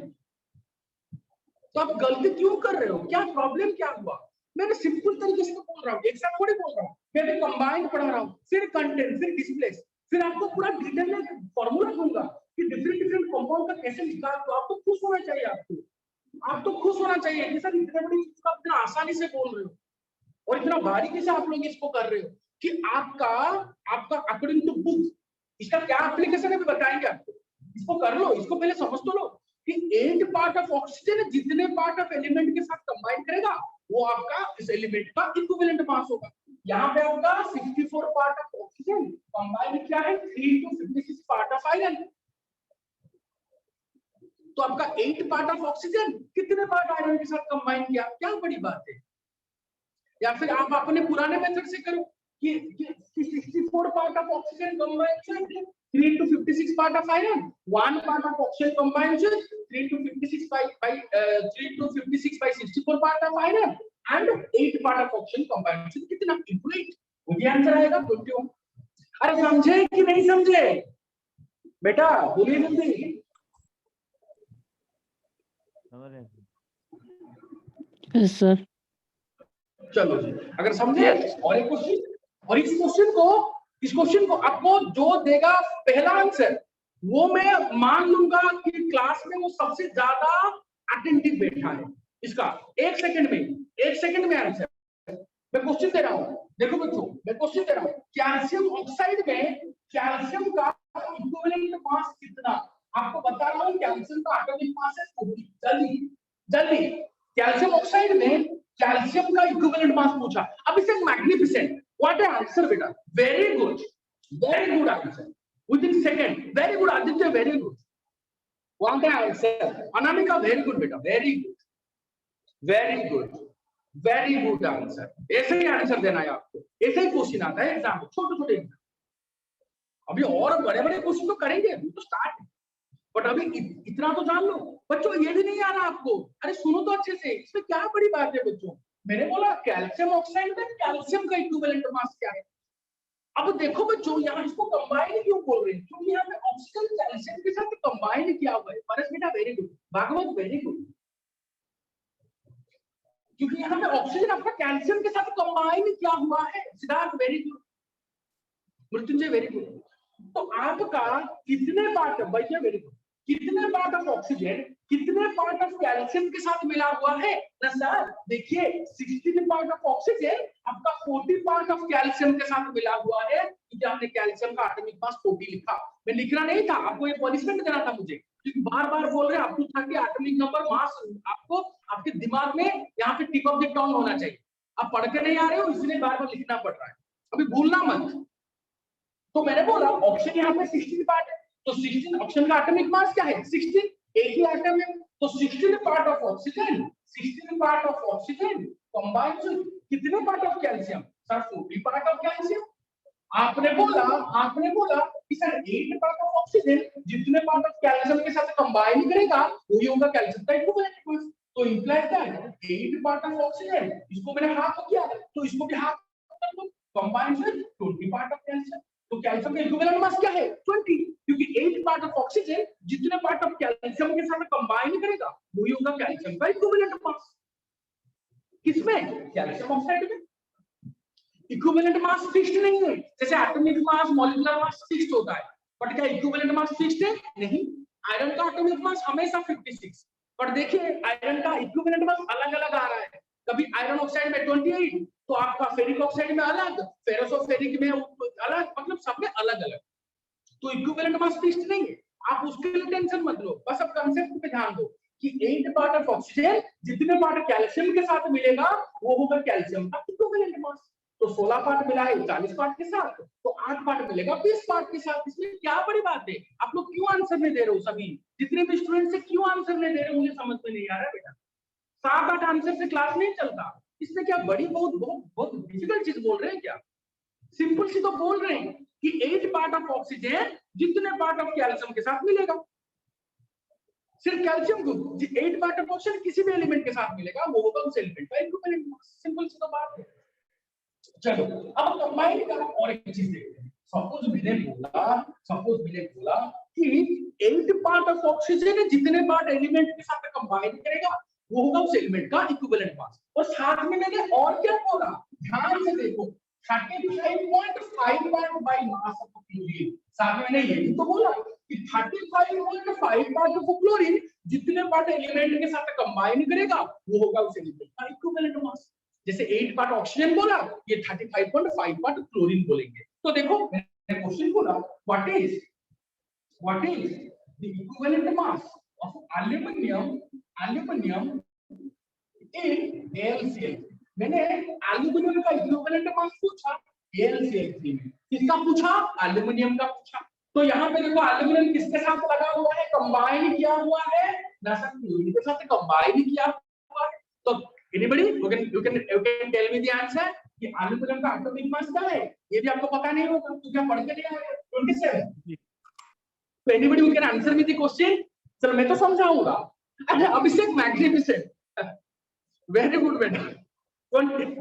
Speaker 2: तो आप गलती क्यों कर रहे हो? क्या प्रॉब्लम क्या हुआ? मैंने सिंपल तरीके से बोल रहा हूँ, एक साथ थोड़ी बोल रहा हूँ, मैं भी कंबाइंड पढ़ा रहा हूँ, फिर कंटेंट, फिर डिस्प्लेस, फिर आपको पूरा डिटेल में फॉर्मूला दूंगा कि डिफरेंट कंपाउंड का कैसे निकाल। तो आपको खुश होना चाहिए, आप तो खुश होना चाहिए कि सर इतने बड़ी चीज को इतना आसानी से बोल रहे हो और इतना बारीकी से आप लोग इसको कर रहे हो कि आपका अकॉर्डिंग टू बुक इसका क्या एप्लीकेशन है बताएंगे आपको। इसको कर लो, इसको पहले समझ तो लो कि 8 पार्ट ऑफ ऑक्सीजन जितने पार्ट ऑफ एलिमेंट के साथ कंबाइन करेगा वो आपका इस एलिमेंट का इक्विवेलेंट मास होगा। यहाँ पे आपका 64 पार्ट ऑफ ऑक्सीजन कंबाइन क्या है? 3 * 56 पार्ट ऑफ आयरन। तो आपका 8 पार्ट ऑफ ऑक्सीजन कितने पार्ट आयरन के साथ कंबाइन किया? क्या बड़ी बात है? या फिर आप अपने पुराने मेथड से करो कि 64 part of oxygen combine 3 * 56 part of iron, 1 part of oxygen combines with 3 * 56 by 64 part of iron and 8 part of oxygen combines with कितना? 8। वही आंसर आएगा 21। अरे समझे कि नहीं समझे बेटा? बोलिए जल्दी।
Speaker 1: Yes sir.
Speaker 2: चलो जी, अगर समझे और एक क्वेश्चन, और इस क्वेश्चन को आपको जो देगा पहला आंसर वो मैं मान लूंगा कि क्लास में वो सबसे ज्यादा अटेंटिव बैठा है। इसका 1 सेकंड में आंसर मैं क्वेश्चन दे रहा हूं। देखो बच्चों, मैं क्वेश्चन दे रहा हूं, कैल्शियम ऑक्साइड में कैल्शियम का इक्विवेलेंट मास कितना, आपको बता रहा हूँ कैल्शियम का एटॉमिक मास है 40। जल्दी जल्दी, कैल्शियम ऑक्साइड में कैल्शियम का इक्विवेलेंट मास पूछा। अब इसे मैग्निफिसेंट, व्हाट है आंसर बेटा, very good answer with in second, very good Aditya, very good, what है आंसर अनामिका, वेरी गुड बेटा, वेरी गुड आंसर। ऐसे ही आंसर देना है आपको, ऐसे ही क्वेश्चन आता है एग्जाम में, छोटे छोटे एग्जाम। अभी और बड़े बड़े क्वेश्चन तो करेंगे, अभी तो स्टार्ट है, बट अभी इतना तो जान लो बच्चों। ये भी नहीं आ रहा आपको, अरे सुनो तो अच्छे से, इसमें क्या बड़ी बात है बच्चों। मैंने बोला कैल्शियम ऑक्साइड में कैल्शियम का इक्विवेलेंट मास क्या है। अब देखो बच्चों, यहाँ इसको कंबाइन क्यों बोल रहे हैं, क्योंकि यहाँ पे ऑक्सीजन कैल्शियम के साथ कंबाइन किया हुआ है। परस बेटा very good, Bhagwat very good, क्योंकि यहाँ पे ऑक्सीजन आपका कैल्शियम के साथ कंबाइन किया हुआ है। Siddharth very good, Mrityunjay very good. तो आपका कितने पार्ट है भैया, वेरी गुड, कितने पार्ट ऑफ ऑक्सीजन कितने पार्ट ऑफ कैल्शियम के साथ मिला हुआ है ना सर। देखिए 16 पार्ट ऑफ ऑक्सीजन आपका 40 पार्ट ऑफ कैल्शियम के साथ मिला हुआ है, क्योंकि आपने कैल्शियम का एटॉमिक मास 40 लिखा। मैं लिखना नहीं था, आपको ये पनिशमेंट देना था मुझे, क्योंकि बार बार बोल रहे आप था कि एटॉमिक नंबर मास आपको आपके दिमाग में यहाँ पे टिप ऑफ द टंग होना चाहिए। आप पढ़ के नहीं आ रहे हो, इसलिए बार बार लिखना पड़ रहा है, अभी भूलना मत। तो मैंने बोला ऑप्शन यहाँ पे 16 पार्ट है, तो 16 ऑप्शन का एटॉमिक मास क्या है 16, एक ही एटम है, तो 16 part of oxygen, 16 part of oxygen combined with कितने part of calcium sir, 40 part of calcium. आपने बोला कि सर 8 पार्ट ऑफ ऑक्सीजन जितने पार्ट ऑफ कैल्शियम के साथ कंबाइन करेगा वही होगा कैल्शियम का इक्विवेलेंट मास। तो imply that 8 part of oxygen, इसको मैंने हाफ किया तो इसको भी हाफ कर दो, combined with 20 part of calcium. तो कैल्शियम का इक्विवेलेंट मास क्या है 20, क्योंकि 8 पार्ट ऑफ ऑक्सीजन जितने पार्ट ऑफ कैल्शियम के साथ कंबाइन करेगा वही होगा कैल्शियम का इक्विवेलेंट मास। किसमें, कैल्शियम ऑक्साइड में। इक्विवेलेंट मास फिक्स्ड नहीं है, जैसे atomic mass molecular mass fixed होता है, बट क्या इक्विवेलेंट मास फिक्स्ड है, नहीं। आयरन का एटॉमिक मास हमेशा 56, पर देखिए आयरन का इक्विवेलेंट मास अलग अलग आ रहा है, कभी आयरन ऑक्साइड में 28, तो आपका फेरिक ऑक्साइड में अलग, फेरोसोफेरिक में अलग, मतलब सब में अलग अलग। तो इक्विवेलेंट मास फिक्स्ड नहीं है, आप उसके लिए टेंशन मत लो, बस अब कांसेप्ट पे ध्यान दो कि 8 पार्ट ऑफ ऑक्सीजन जितने पार्ट कैल्शियम के साथ मिलेगा वो होगा कैल्शियम का इक्विवेलेंट मास। तो 16 पार्ट मिला है 40 पार्ट के साथ, तो 8 पार्ट मिलेगा 20 पार्ट के साथ। इसमें क्या बड़ी बात है, आप लोग क्यों आंसर नहीं दे रहे हो, सभी जितने भी स्टूडेंट से क्यों आंसर नहीं दे रहे हो, मुझे समझ में नहीं आ रहा बेटा। 7-8 आंसर से क्लास नहीं चलता, इसमें क्या बड़ी बहुत डिफिकल्ट चीज बोल रहे हैं क्या, सिंपल सी तो बोल रहे हैं कि 8 पार्ट ऑफ ऑक्सीजन जितने पार्ट ऑफ कैल्शियम के साथ मिलेगा, सिर्फ कैल्शियम को 8 पार्ट ऑफ ऑक्सीजन किसी भी एलिमेंट के साथ मिलेगा वो होगा उस एलिमेंट का इक्विवेलेंट मास। सिंपल सी तो बात है। चलो अब कंबाइन का और एक चीज देखते हैं। सपोज मैंने बोला कि 8 पार्ट ऑफ ऑक्सीजन जितने पार्ट एलिमेंट के साथ कंबाइन करेगा वो होगा उस एलिमेंट का इक्विवेलेंट मास। और साथ में मैंने और क्या बोला, ध्यान से देखो, 35.5 part by mass of chlorine. साथ में मैंने ये भी तो बोला कि 35.5 पार्ट ऑफ क्लोरीन जितने पार्ट एलिमेंट के साथ कंबाइन करेगा वो होगा उस एलिमेंट का इक्विवेलेंट मास। जैसे 8 पार्ट ऑक्सीजन बोला, ये 35.5 पार्ट क्लोरीन बोलेंगे। तो देखो मैंने क्वेश्चन बोला what is the equivalent mass of aluminium in AlCl। मैंने एल्युमिनियम का इक्विवेलेंट मास पूछा AlCl3 में, किसका पूछा, एल्युमिनियम का पूछा। तो यहाँ पे देखो एल्युमिनियम किसके साथ लगा हुआ है, कंबाइन किया हुआ है ना सर, क्लोरीन के साथ कंबाइन किया हुआ है। तो anybody you can tell me the answer कि एल्युमिनियम का एटॉमिक मास क्या है, ये भी आपको पता नहीं होगा तो क्या पढ़ के नहीं आए 27। तो anybody who can answer me the question, चलो मैं तो समझाऊंगा। अच्छा अभिषेक मैग्निफिसेंट, वेरी गुड बेटा,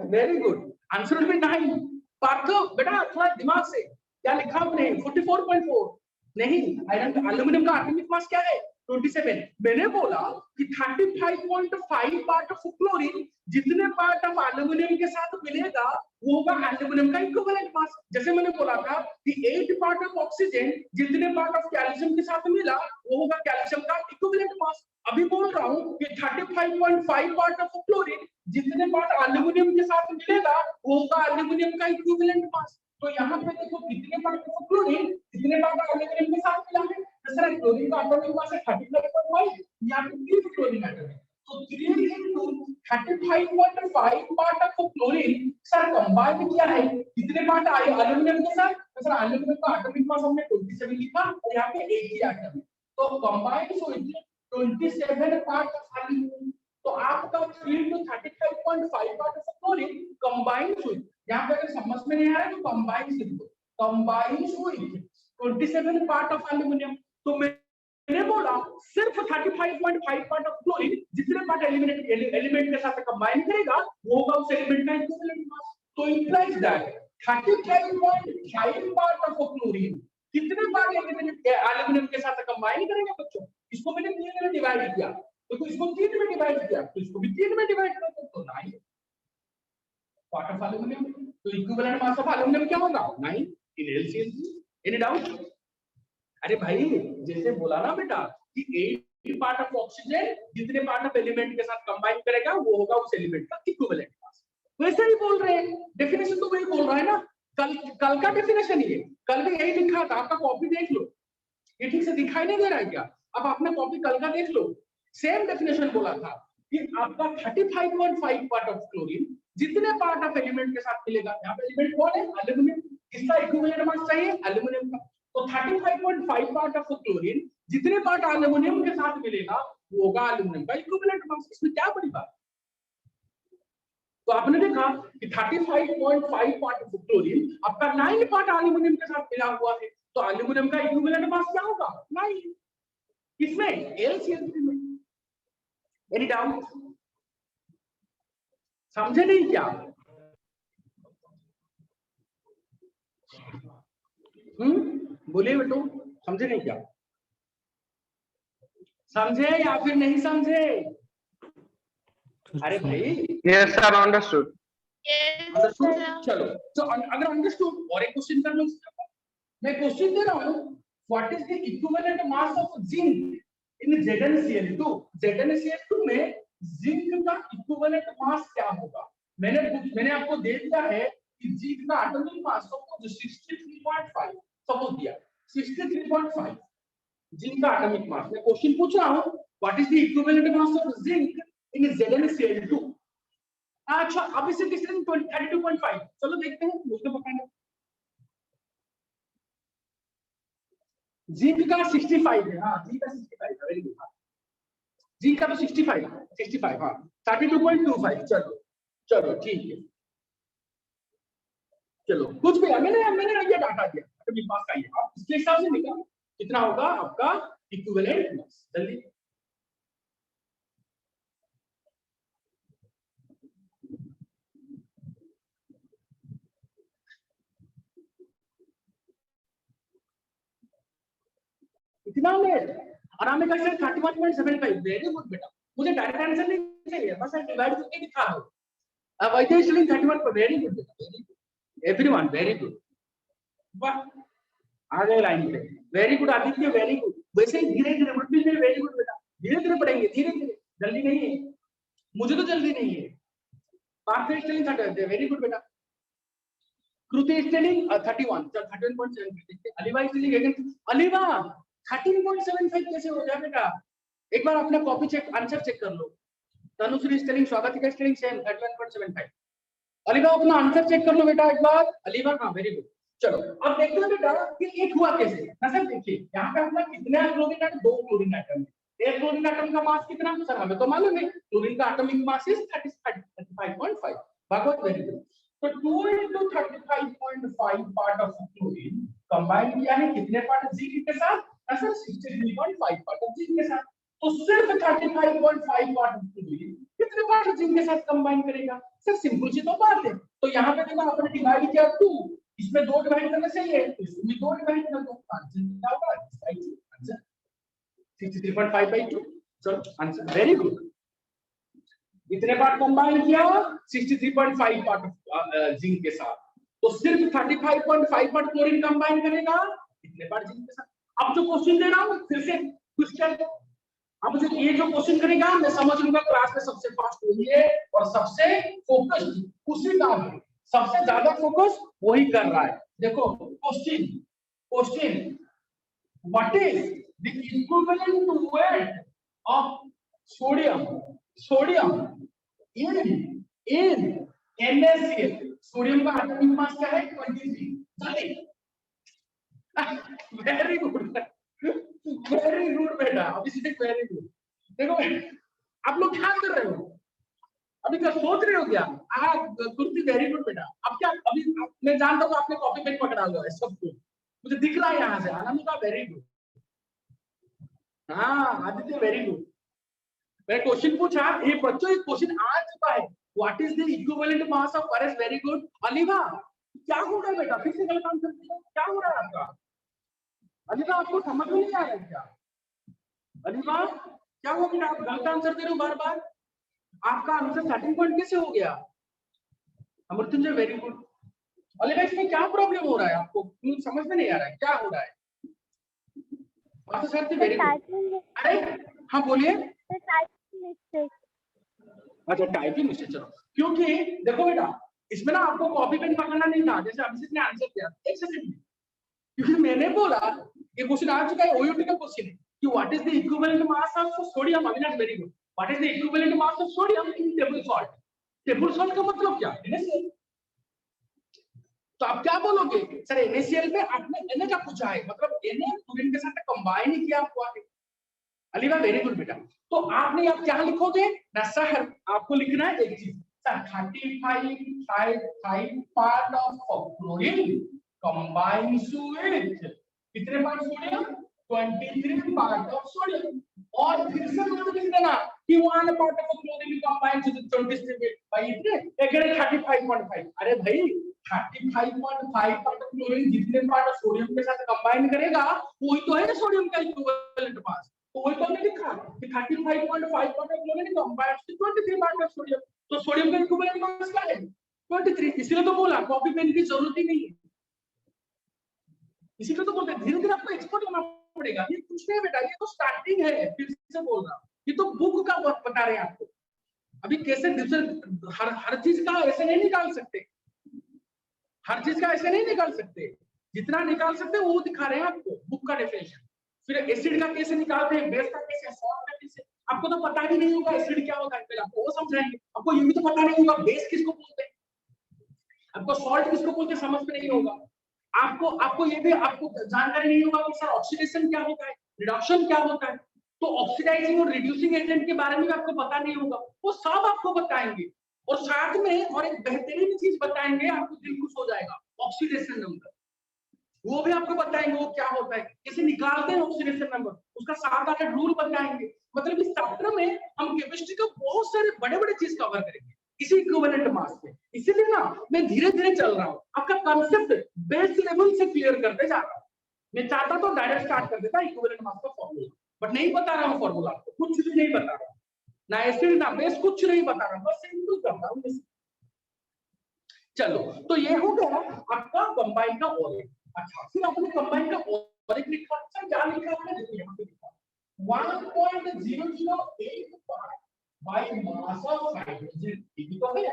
Speaker 2: very good, answer will be 9। Parth बेटा थोड़ा दिमाग से, क्या लिखा आपने 44.4 नहीं, आयरन एल्युमिनियम का एटॉमिक मास क्या है 27। मैंने बोला कि 35.5 पार्ट ऑफ क्लोरीन जितने पार्ट ऑफ एल्युमिनियम के साथ मिलेगा वो होगा एल्युमिनियम का इक्विवेलेंट मास। जैसे मैंने बोला था कि 8 पार्ट ऑफ ऑक्सीजन जितने पार्ट ऑफ कैल्शियम के साथ मिला वो होगा कैल्शियम का इक्विवेलेंट मास। अभी बोल रहा हूँ कि 35.5 पार्ट ऑफ क्लोरीन जितने पार्ट एल्युमिनियम के साथ मिलेगा वो होगा एल्युमिनियम का इक्विवेलेंट मास। तो यहाँ पे देखो कितने पार्ट ऑफ क्लोरीन कितने पार्ट एल्यूमिनियम के साथ मिला है। तो सर क्लोरीन का एटॉमिक मास है 35.5, यहाँ पे 3 क्लोरीन एटम है, तो 3 into 35.5 part of chlorine sir combine किया है कितने पार्ट आए एल्यूमिनियम के साथ। तो सर एल्यूमिनियम का एटॉमिक मास हमने 27 लिखा और यहाँ पे एक ही एटम है, तो combine so 27 part of aluminium. तो आपका 3 to 35.5 part of chlorine combine so, यहाँ पे अगर समझ में नहीं आ रहा है तो कंबाइन से लिखो, combine so 27 part of aluminium. तो मैंने बोला सिर्फ 35.5 पार्ट ऑफ क्लोरीन जितने पार्ट एलिमेंट के साथ कंबाइन करेगा वो होगा उस एलिमेंट का इक्विवेलेंट मास। तो implies that 35.5 part of chlorine कितने पार्ट एल्यूमिनियम के साथ कंबाइन करेगा बच्चों। इसको मैंने 3 में डिवाइड किया, तो इसको 3 में डिवाइड किया तो इसको भी 3 में डिवाइड कर दो, तो 9 पार्ट ऑफ एल्यूमिनियम। तो इक्विवेलेंट मास ऑफ एल्यूमिनियम क्या होगा 9 इन एलसीएल। Any doubt? अरे भाई जैसे बोला ना बेटा कि 8 पार्ट ऑफ ऑक्सीजन जितने पार्ट ऑफ एलिमेंट के साथ कंबाइन करेगा वो होगा उस एलिमेंट का इक्विवेलेंट मास। वैसे ही बोल रहे हैं, डेफिनेशन तो वही बोल रहा है ना, कल का डेफिनेशन ही है, कल भी यही लिखा था, आपका कॉपी देख लो, ये ठीक से दिखाई नहीं दे रहा है क्या? अब आपने कॉपी कल का देख लो, सेम डेफिनेशन बोला था कि आपका 35.5 पार्ट ऑफ क्लोरीन जितने पार्ट ऑफ एलिमेंट के साथ मिलेगा, यहाँ पे एलिमेंट कौन है एल्यूमिनियम, इसका इक्विवेलेंट मास चाहिए एल्यूमिनियम का। तो 35.5 पार्ट ऑफ क्लोरीन जितने पार्ट एल्यूमिनियम के साथ मिलेगा वो होगा एल्यूमिनियम का इक्विवेलेंट मास। इसमें क्या बड़ी बात? तो आपने देखा कि 35.5 पार्ट ऑफ क्लोरीन आपका 9 पार्ट एल्यूमिनियम के साथ मिला हुआ है, तो एल्यूमिनियम का इक्विवेलेंट मास क्या होगा 9। किसमें? एलसीएल में। Any doubt? समझे नहीं क्या? बोलिए बेटो, समझे नहीं क्या? समझे या फिर नहीं समझे? अरे भाई
Speaker 3: Yes, sir, understood.
Speaker 2: अंडरस्टूड। चलो तो अगर अंडरस्टूड और एक क्वेश्चन कर लो। मैं क्वेश्चन दे रहा हूं, what is the equivalent mass of zinc in ZnCl2? ZnCl2 में जिंक का इक्विवेलेंट मास क्या होगा? मैंने आपको दे दिया है कि जिंक का एटॉमिक मास सपोज 63.5 सपोज दिया 63.5 जिंक का एटॉमिक मास। मैं क्वेश्चन पूछ रहा हूं what is the equivalent mass of zinc in ZnCl2। अच्छा अब इसे किसने 32.5, चलो देखते हैं मुझे बताना। जिंक का 65 है, हाँ जिंक का 65 है, वेरी गुड। जिंक का तो 65 हाँ 32.25। चलो ठीक है, चलो कुछ भी मैंने ये डाटा दिया अभी पास का, ये आप इसके हिसाब से निकालो कितना होगा आपका इक्विवेलेंट मास। जल्दी इतना लेट आराम में कर 31.75। वेरी गुड बेटा, मुझे डायरेक्ट आंसर नहीं चाहिए, बस डिवाइड करके दिखा दो। अब आई थिंक 31 पर वेरी गुड बेटा, very good everyone, very good. वाह आ गए लाइन पे, very good Aditya, very good. वैसे धीरे धीरे मुट्ठी में वेरी गुड बेटा, धीरे धीरे पढ़ेंगे, धीरे धीरे, जल्दी नहीं है, मुझे तो जल्दी नहीं है। पार्थ स्टेलिंग 30, वेरी गुड बेटा। कृति स्टेलिंग 31, चल 31.7। अलीवा स्टेलिंग अगेन, अलीवा 13.75 कैसे हो गया बेटा? एक बार अपना कॉपी चेक आंसर चेक कर लो। Tanushree starring, Swagatika starring same 31.75। Aliva अपना आंसर चेक कर लो बेटा एक बार। अलीवा हाँ वेरी गुड। चलो अब देखते हैं बेटा कि एक हुआ कैसे। नजर देखिए यहाँ पे अपना कितने क्लोरीन एटम, 2 क्लोरीन एटम। एक क्लोरीन एटम का मास कितना सर हमें तो मालूम है, क्लोरीन का atomic mass is 35.5। Bhagwat very good. तो 2 into 35.5 part of chlorine combine किया है कितने पार्ट जिंक के साथ? सर 63.5 पार्ट ऑफ जिंक के साथ। तो सिर्फ 35.5 पार्ट ऑफ क्लोरीन कितने पार्ट जिंक के साथ कंबाइन करेगा? सर सिंपल सी तो बात है। तो यहाँ पे देखो आपने डिवाइड किया 2, इसमें 2 डिवाइड करना चाहिए, इसमें 2 डिवाइड कर दो, आंसर क्या होगा? Answer 63.5 by 2। चलो आंसर वेरी गुड। इतने पार्ट कंबाइन किया 63.5 पार्ट जिंक के साथ, तो सिर्फ 35.5 पार्ट क्लोरीन कंबाइन करेगा इतने पार्ट जिंक के साथ। अब जो क्वेश्चन दे रहा हूं फिर से क्वेश्चन, अब मुझे ये जो क्वेश्चन करेगा मैं समझ लूंगा क्लास में सबसे फास्ट वही है और सबसे फोकस्ड उसी का है, सबसे ज्यादा फोकस वही कर रहा है। देखो question what is the equivalent weight of sodium in NaCl? Sodium का एटॉमिक मास क्या है 23। जल्दी वेरी गुड बेटा, अभिषेक वेरी गुड। देखो आप लोग क्या कर रहे हो, अभी क्या सोच रहे हो क्या? कुर्ती वेरी गुड बेटा। अब क्या अभी मैं जानता हूँ आपने कॉपी पेन पकड़ा हुआ है सब कुछ, मुझे दिख रहा है यहाँ से। आनंद का वेरी गुड, हाँ आदित्य वेरी गुड। मैं क्वेश्चन पूछा, ये बच्चों एक क्वेश्चन आ चुका है, what is the equivalent mass of forest? Very good. Aliba क्या हो रहा है बेटा, फिर से गलत आंसर दिया, क्या हो रहा है आपका? अलीबा आपको समझ में नहीं आ रहा है क्या? अलीबा क्या हो गया, आप गलत आंसर दे रहे हो बार बार। आपका आंसर स्टार्टिंग पॉइंट कैसे हो गया? अमृत्युंजय वेरी गुड। अलीबा इसमें क्या प्रॉब्लम हो रहा है आपको, समझ में नहीं आ रहा है क्या हो रहा है? Very good. अरे हाँ बोलिए। अच्छा टाइपिंग मिस्टेक, चलो। क्योंकि देखो बेटा इसमें ना आपको कॉपी पेन पकड़ना नहीं था, जैसे अभिषेक ने आंसर दिया। एक सेकंड, क्योंकि मैंने बोला ये क्वेश्चन आ चुका है, ओयूटी का क्वेश्चन है कि what is the equivalent mass of sodium. Avinash very good. What is the equivalent mass of sodium in table salt? Table salt का मतलब क्या? NaCl। तो आप क्या बोलोगे सर, NaCl पे आपने Na का पूछा है, मतलब Na क्लोरीन के साथ कंबाइन ही किया हुआ है। अलीबा वेरी गुड बेटा। तो आपने आप क्या लिखोगे ना सर, आपको लिखना है एक चीज, sir 35 part of chlorine combines with कितने part sodium? 23 part of sodium. और फिर से मतलब लिख देना कि 1 part of chlorine combines with 23 by इतने अगेन 35.5। अरे भाई 35.5 पार्ट ऑफ क्लोरीन जितने पार्ट ऑफ सोडियम के साथ कंबाइन करेगा वही तो है सोडियम का इक्विवेलेंट मास। तो वही तो हमने लिखा कि 35.5 part of chlorine combined with 23 part of sodium. तो सोडियम का इक्विवेलेंट मास क्या है? 23। इसलिए तो बोला कॉपी पेन की जरूरत ही नहीं है, इसीलिए तो बोलते हैं धीरे धीरे आपको एक्सपर्ट होना पड़ेगा। ये कुछ नहीं बेटा, ये तो स्टार्टिंग है, फिर से बोल रहा हूं, ये तो बुक का वर्क बता रहे हैं आपको। अभी कैसे हर चीज का ऐसे नहीं निकाल सकते, हर चीज का ऐसे नहीं निकाल सकते, जितना निकाल सकते वो दिखा रहे हैं आपको बुक का डेफिनेशन। फिर एसिड का कैसे निकालते हैं, बेस का कैसे, सॉल्ट का कैसे, आपको तो पता ही नहीं होगा एसिड क्या होता है, पहले आपको वो समझाएंगे। आपको ये भी तो पता नहीं होगा बेस किसको बोलते हैं, आपको सॉल्ट किसको बोलते हैं समझ में नहीं होगा। आपको ये भी आपको जानकारी नहीं होगा कि सर ऑक्सीडेशन क्या होता है, रिडक्शन क्या होता है। तो ऑक्सीडाइजिंग और रिड्यूसिंग एजेंट के बारे में भी आपको पता नहीं होगा, वो सब आपको बताएंगे। और साथ में और एक बेहतरीन चीज बताएंगे, आपको दिल खुश हो जाएगा, ऑक्सीडेशन नंबर, वो भी आपको बताएंगे वो क्या होता है, कैसे निकालते हैं ऑक्सीडेशन नंबर, उसका 7-8 रूल बताएंगे। मतलब इस चैप्टर में हम केमिस्ट्री का बहुत सारे बड़े बड़े चीज कवर करेंगे इसी इक्विवेलेंट मास में। इसीलिए ना मैं धीरे धीरे चल रहा हूँ, आपका कंसेप्ट बेस लेवल से क्लियर करते जा रहा हूँ। मैं चाहता तो डायरेक्ट स्टार्ट कर देता इक्विवेलेंट मास का फॉर्मूला, बट नहीं बता रहा हूँ फॉर्मूला, आपको कुछ भी नहीं बता रहा, ना एसिड ना बेस, कुछ नहीं बता रहा, बस सिंपल कर रहा हूँ। चलो तो ये हो गया आपका कंबाइन का ओरिक। अच्छा फिर आपने कंबाइन का ओरिक लिखा, अच्छा क्या लिखा आपने, देखिए यहाँ पे लिखा 1.008 part by mass of hydrogen, ये तो है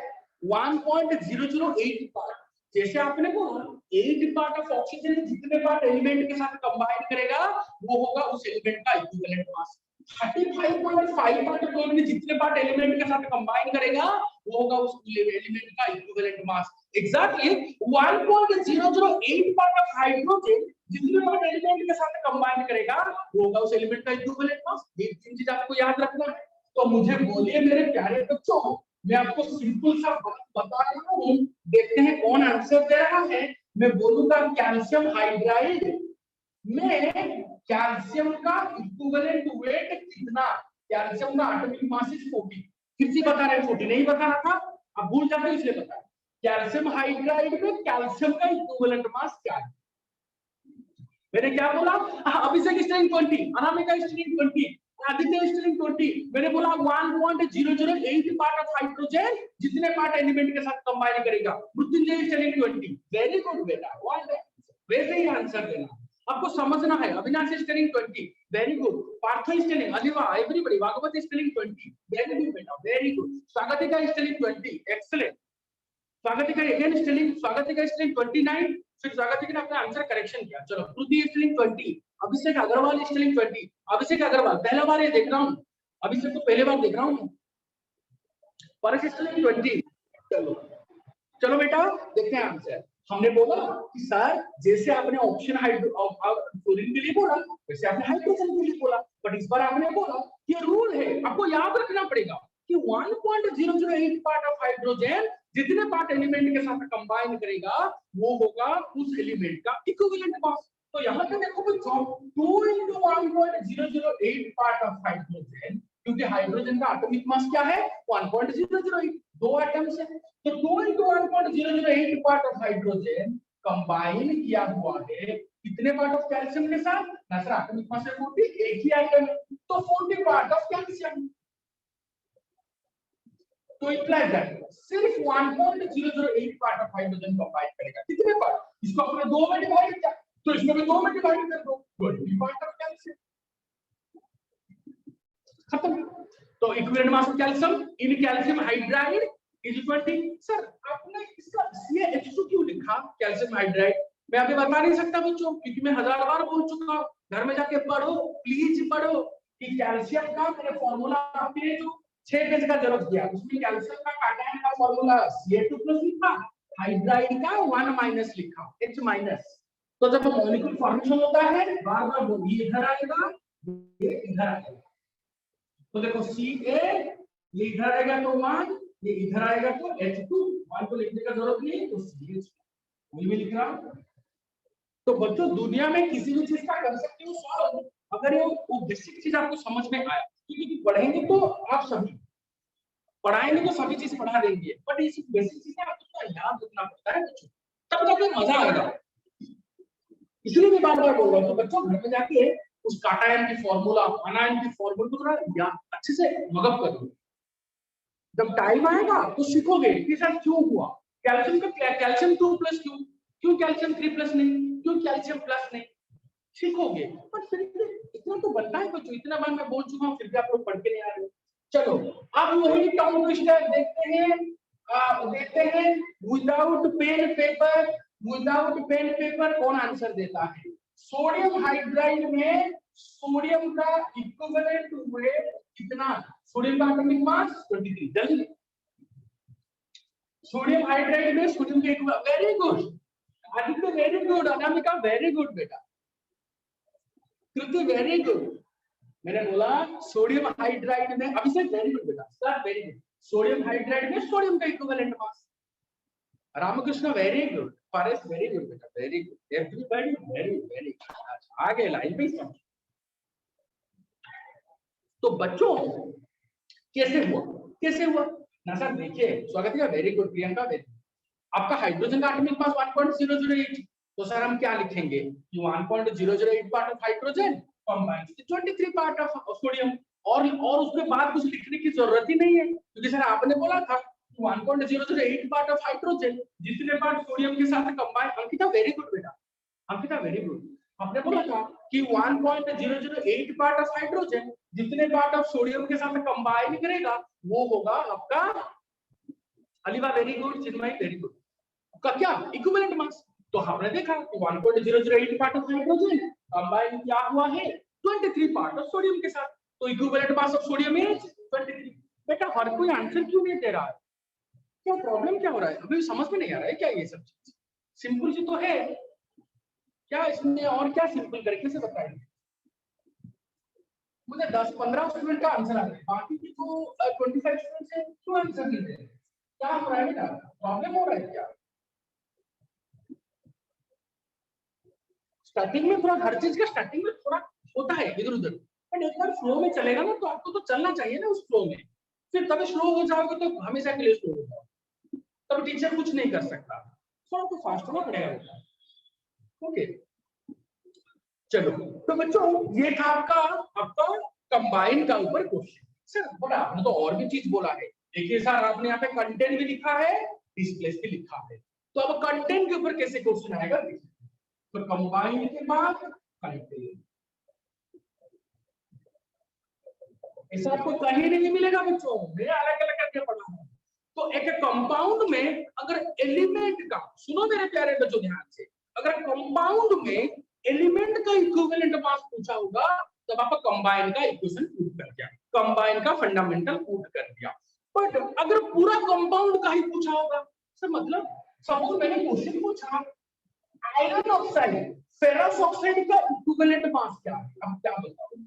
Speaker 2: 1.008 पार्ट। जैसे आपने बोला 8 पार्ट ऑफ ऑक्सीजन जितने पार्ट एलिमेंट के साथ कंबाइन करेगा वो होगा उस एलिमेंट का equivalent mass. 35.5 part of chlorine जितने पार्ट एलिमेंट के साथ कंबाइन करेगा वो होगा उस एलिमेंट का equivalent mass. Exactly 1.008 part of hydrogen जितने पार्ट एलिमेंट के साथ कंबाइन करेगा वो होगा उस एलिमेंट का इक्विवेलेंट मास। ये तीन चीज आपको याद रखना है। तो मुझे बोलिए मेरे प्यारे बच्चों, मैं आपको सिंपल सा बता रहा हूं, देखते हैं कौन आंसर दे रहा है। मैं बोलूंगा कैल्शियम हाइड्राइड में कैल्शियम का इक्विवेलेंट वेट कितना, कैल्शियम का एटॉमिक मास इज 40। फिर से बता रहे हैं 40 नहीं बता रहा था, अब भूल जाते इसलिए बता रहे। कैल्शियम हाइड्राइड में कैल्शियम का इक्विवेलेंट मास क्या है? मैंने क्या बोला, Abhishek starring 20, Anamika starring 20, Aditya starring 20। मैंने बोला 1.008 पार्ट ऑफ हाइड्रोजन जितने पार्ट एलिमेंट के साथ कंबाइन करेगा, मृत्युंजय स्टेरिंग 20। वेरी गुड बेटा, वैसे ही आंसर देना, आपको समझना है। Avinash starring 20, very good. Parth starring, Aliva, everybody, Bhagwat starring 20, very good बेटा, very good. Swagatika starring 20, excellent. Swagatika again starring, Swagatika starring 29, फिर स्वागत जी ने अपना आंसर करेक्शन किया। चलो श्रुति स्टिलिंग 20, अभिषेक अग्रवाल स्टिलिंग 20, अभिषेक अग्रवाल पहला बार ये देख रहा हूँ, अभिषेक तो पहले बार देख रहा हूँ। परस स्टिलिंग 20, चलो चलो बेटा देखते हैं आंसर। हमने बोला कि सर जैसे आपने ऑप्शन फ्लोरीन के लिए बोला वैसे आपने हाइड्रोजन के लिए बोला, बट इस बार आपने बोला ये रूल है, आपको याद रखना पड़ेगा कि 1.008 पार्ट ऑफ हाइड्रोजन जितने पार्ट एलिमेंट के साथ कंबाइन करेगा वो होगा उस एलिमेंट का इक्विवेलेंट मास। तो यहाँ पे देखो बच्चों 2 into 1.008 पार्ट ऑफ हाइड्रोजन, क्योंकि हाइड्रोजन का एटॉमिक मास क्या है 1.008, दो एटम्स है, तो 2 into 1.008 part of hydrogen combine किया हुआ है कितने पार्ट ऑफ कैल्शियम के साथ ना सर एटॉमिक मास है 40, एक ही आइटम है तो 40 पार्ट ऑफ कैल्शियम। तो इम्प्लाइज दैट सिर्फ 1.008 पार्ट ऑफ हाइड्रोजन कंबाइन करेगा कितने पार्ट, इसको आपने 2 में डिवाइड किया तो इसको भी 2 में डिवाइड कर दो 20 पार्ट ऑफ कैल्शियम, खत्म। तो equivalent mass of calcium in calcium hydride is 20। Sir आपने इसका CaH2 क्यों लिखा कैल्शियम हाइड्राइड, मैं अभी बता नहीं सकता बच्चों क्योंकि मैं 1000 बार बोल चुका हूं, घर में जाके पढ़ो प्लीज पढ़ो कि कैल्शियम का मैंने फार्मूला आपने जो 6 पेज का जरूरत दिया उसमें कैल्शियम का काटायन का फार्मूला Ca2+ लिखा, हाइड्राइड का 1- लिखा H-। तो जब मॉलिक्यूल फॉर्मेशन होता है बार-बार वो ये इधर आएगा ये इधर आएगा, तो देखो Ca ये इधर आएगा तो 1, ये इधर आएगा तो H2, 1 को लिखने का जरूरत नहीं तो CH में लिख रहा हूं। तो बच्चों दुनिया में किसी भी चीज का कर सकते हो सॉल्व अगर वो बेसिक चीज आपको समझ में आया, क्योंकि पढ़ेंगे तो आप सभी पढ़ाएंगे तो सभी चीज पढ़ा देंगे, बट ये बेसिक चीजें आपको याद रखना पड़ता है बच्चों, तब जाके मजा आएगा। इसलिए मैं बार-बार बोल रहा हूं बच्चों घर में जाके उस काटायन की फार्मूला अनायन की फार्मूला को थोड़ा याद अच्छे से मगअप कर लो, जब टाइम आएगा तो सीखोगे कि सर क्यों हुआ कैल्शियम का कैल्शियम 2+ क्यों कैल्शियम 3+ नहीं, क्यों कैल्शियम प्लस नहीं, सीखोगे। पर फिर इतना तो बनता है बच्चों, इतना बार मैं बोल चुका हूं फिर भी आप लोग पढ़ के नहीं आ रहे। चलो अब वही टर्म ट्विस्टर देखते हैं विदाउट पेन पेपर कौन आंसर देता है। सोडियम हाइड्राइड में सोडियम का इक्विवेलेंट वेट कितना, सोडियम का एटॉमिक मास 23, जल्दी सोडियम हाइड्राइड में सोडियम के very good Aditya, very good Anamika, very good बेटा, कृति वेरी गुड। मैंने बोला सोडियम हाइड्राइड में अभिषेक वेरी गुड बेटा, sir very good, sodium hydride में सोडियम का equivalent mass, Ramakrishna very good, Paras very good बेटा, very good, everybody very very आगे लाइन पे समझ। तो बच्चों कैसे हुआ ना सर देखिए स्वागत है, वेरी गुड प्रियंका, वेरी आपका हाइड्रोजन का एटॉमिक मास 1.008, तो सर हम क्या लिखेंगे कि 1.008 part of hydrogen combined 23 part of sodium, और उसके बाद कुछ लिखने की जरूरत ही नहीं है क्योंकि सर आपने बोला था 1.008 पार्ट ऑफ हाइड्रोजन जितने पार्ट सोडियम के साथ कंबाइन। अंकिता वेरी गुड बेटा, अंकिता वेरी गुड, आपने बोला था कि 1.008 पार्ट ऑफ हाइड्रोजन जितने पार्ट ऑफ सोडियम के साथ कंबाइन करेगा वो होगा आपका, अलीवा वेरी गुड, चिन्मय वेरी गुड, का क्या इक्विवेलेंट मास। तो हमने देखा कि 1.008 पार्ट ऑफ हाइड्रोजन कंबाइन किया हुआ है 23 पार्ट ऑफ सोडियम के साथ, तो equivalent mass of sodium is 23। बेटा हर कोई आंसर क्यों नहीं दे रहा है, क्या प्रॉब्लम क्या हो रहा है, अभी समझ में नहीं आ रहा है क्या ये सब चीज, सिंपल सी तो है क्या, इसमें और क्या सिंपल तरीके से बताएंगे। मुझे 10-15 स्टूडेंट का आंसर आ रहा है, बाकी की जो 25 स्टूडेंट्स हैं क्यों आंसर नहीं दे रहे, क्या हो रहा है बेटा, प्रॉब्लम हो रहा है क्या। स्टार्टिंग में थोड़ा हर चीज का स्टार्टिंग में थोड़ा होता है इधर उधर, बट एक बार फ्लो में चलेगा ना तो आपको तो चलना चाहिए ना उस फ्लो में, फिर तभी स्लो हो जाओगे तो हमेशा के लिए स्लो हो जाओगे, तब टीचर कुछ नहीं कर सकता, थोड़ा तो फास्ट होना पड़ेगा। ओके चलो, तो बच्चों ये था आपका कंबाइन का ऊपर क्वेश्चन। सर बोला आपने तो और भी चीज बोला है, देखिए सर आपने यहाँ पे कंटेंट भी लिखा है डिस्प्लेस भी लिखा है, तो अब कंटेंट के ऊपर कैसे क्वेश्चन आएगा, तो कंबाइन के बाद कंटेंट, ऐसा आपको कहीं नहीं मिलेगा बच्चों, मैं अलग अलग करके पढ़ा हूं। तो एक कंपाउंड में अगर एलिमेंट का, सुनो मेरे प्यारे बच्चों ध्यान से, अगर कंपाउंड में एलिमेंट का इक्विवेलेंट मास पूछा होगा तब आपको कंबाइन का इक्वेशन पुट कर दिया, कंबाइन का फंडामेंटल पुट कर दिया। बट अगर पूरा कंपाउंड का ही पूछा होगा सर, मतलब सपोज मैंने क्वेश्चन पूछा आयरन ऑक्साइड फेरस ऑक्साइड का इक्विवेलेंट मास क्या है, अब क्या बताऊं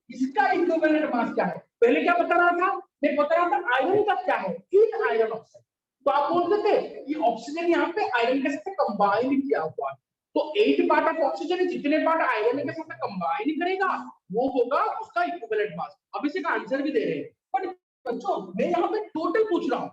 Speaker 2: इसका इक्विवेलेंट मास क्या है। पहले क्या बता रहा था, मैं बता रहा था आयरन का क्या है, इन आयरन ऑक्साइड, तो आप बोलते थे ये ऑक्सीजन यहाँ पे आयरन के साथ कंबाइन किया हुआ है, तो 8 पार्ट ऑफ ऑक्सीजन जितने पार्ट आयरन के साथ कंबाइन करेगा वो होगा उसका इक्विवेलेंट मास। अब इसी का आंसर भी दे रहे हैं, बट बच्चों मैं यहाँ पे टोटल पूछ रहा हूँ,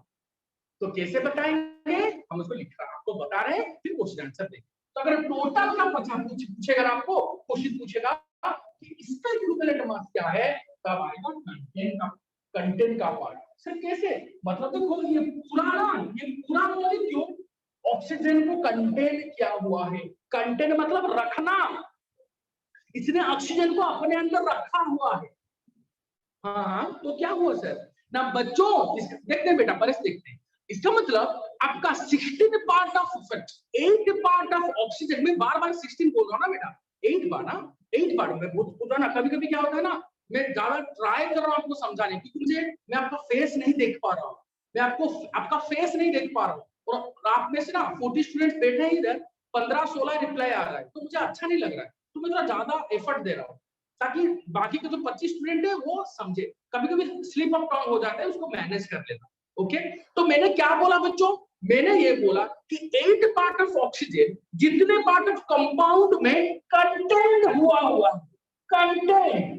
Speaker 2: तो कैसे बताएंगे, हम उसको लिख रहा आपको बता रहे हैं, फिर क्वेश्चन आंसर देंगे। तो अगर टोटल का पूछेगा आपको क्वेश्चन पूछेगा कि इसका इक्विवेलेंट मास क्या है, तब आएगा कंटेंट का पार्ट। सर कैसे, मतलब देखो ये पूरा ना, ये पूरा मॉलिक्यूल ऑक्सीजन को कंटेन किया हुआ है, कंटेन मतलब रखना, इसने ऑक्सीजन को अपने अंदर रखा हुआ है। हाँ तो क्या हुआ सर ना बच्चों, देखते हैं बेटा पहले देखते हैं, इसका मतलब आपका 16 part of 8 part of oxygen में बार बार 16 बोल रहा हूँ ना बेटा, 8 बार ना, 8 बार में बोल रहा ना, कभी कभी क्या होता है ना मैं ज्यादा ट्राई कर रहा हूँ आपको समझाने की, मुझे मैं आपका फेस नहीं देख पा रहा हूँ, मैं आपको आपका फेस नहीं देख पा रहा हूँ, और आप में से ना 40 स्टूडेंट बैठे हैं इधर, 15-16 रिप्लाई आ रहा है, तो मुझे अच्छा नहीं लग रहा है, तो मैं थोड़ा ज्यादा एफर्ट दे रहा हूँ ताकि बाकी के जो 25 स्टूडेंट है वो समझे, कभी कभी स्लिप ऑफ टंग हो जाता है, उसको मैनेज कर लेना। ओके, तो मैंने क्या बोला बच्चों, मैंने ये बोला कि 8 पार्ट ऑफ ऑक्सीजन जितने पार्ट ऑफ कंपाउंड में कंटेन हुआ कंटेन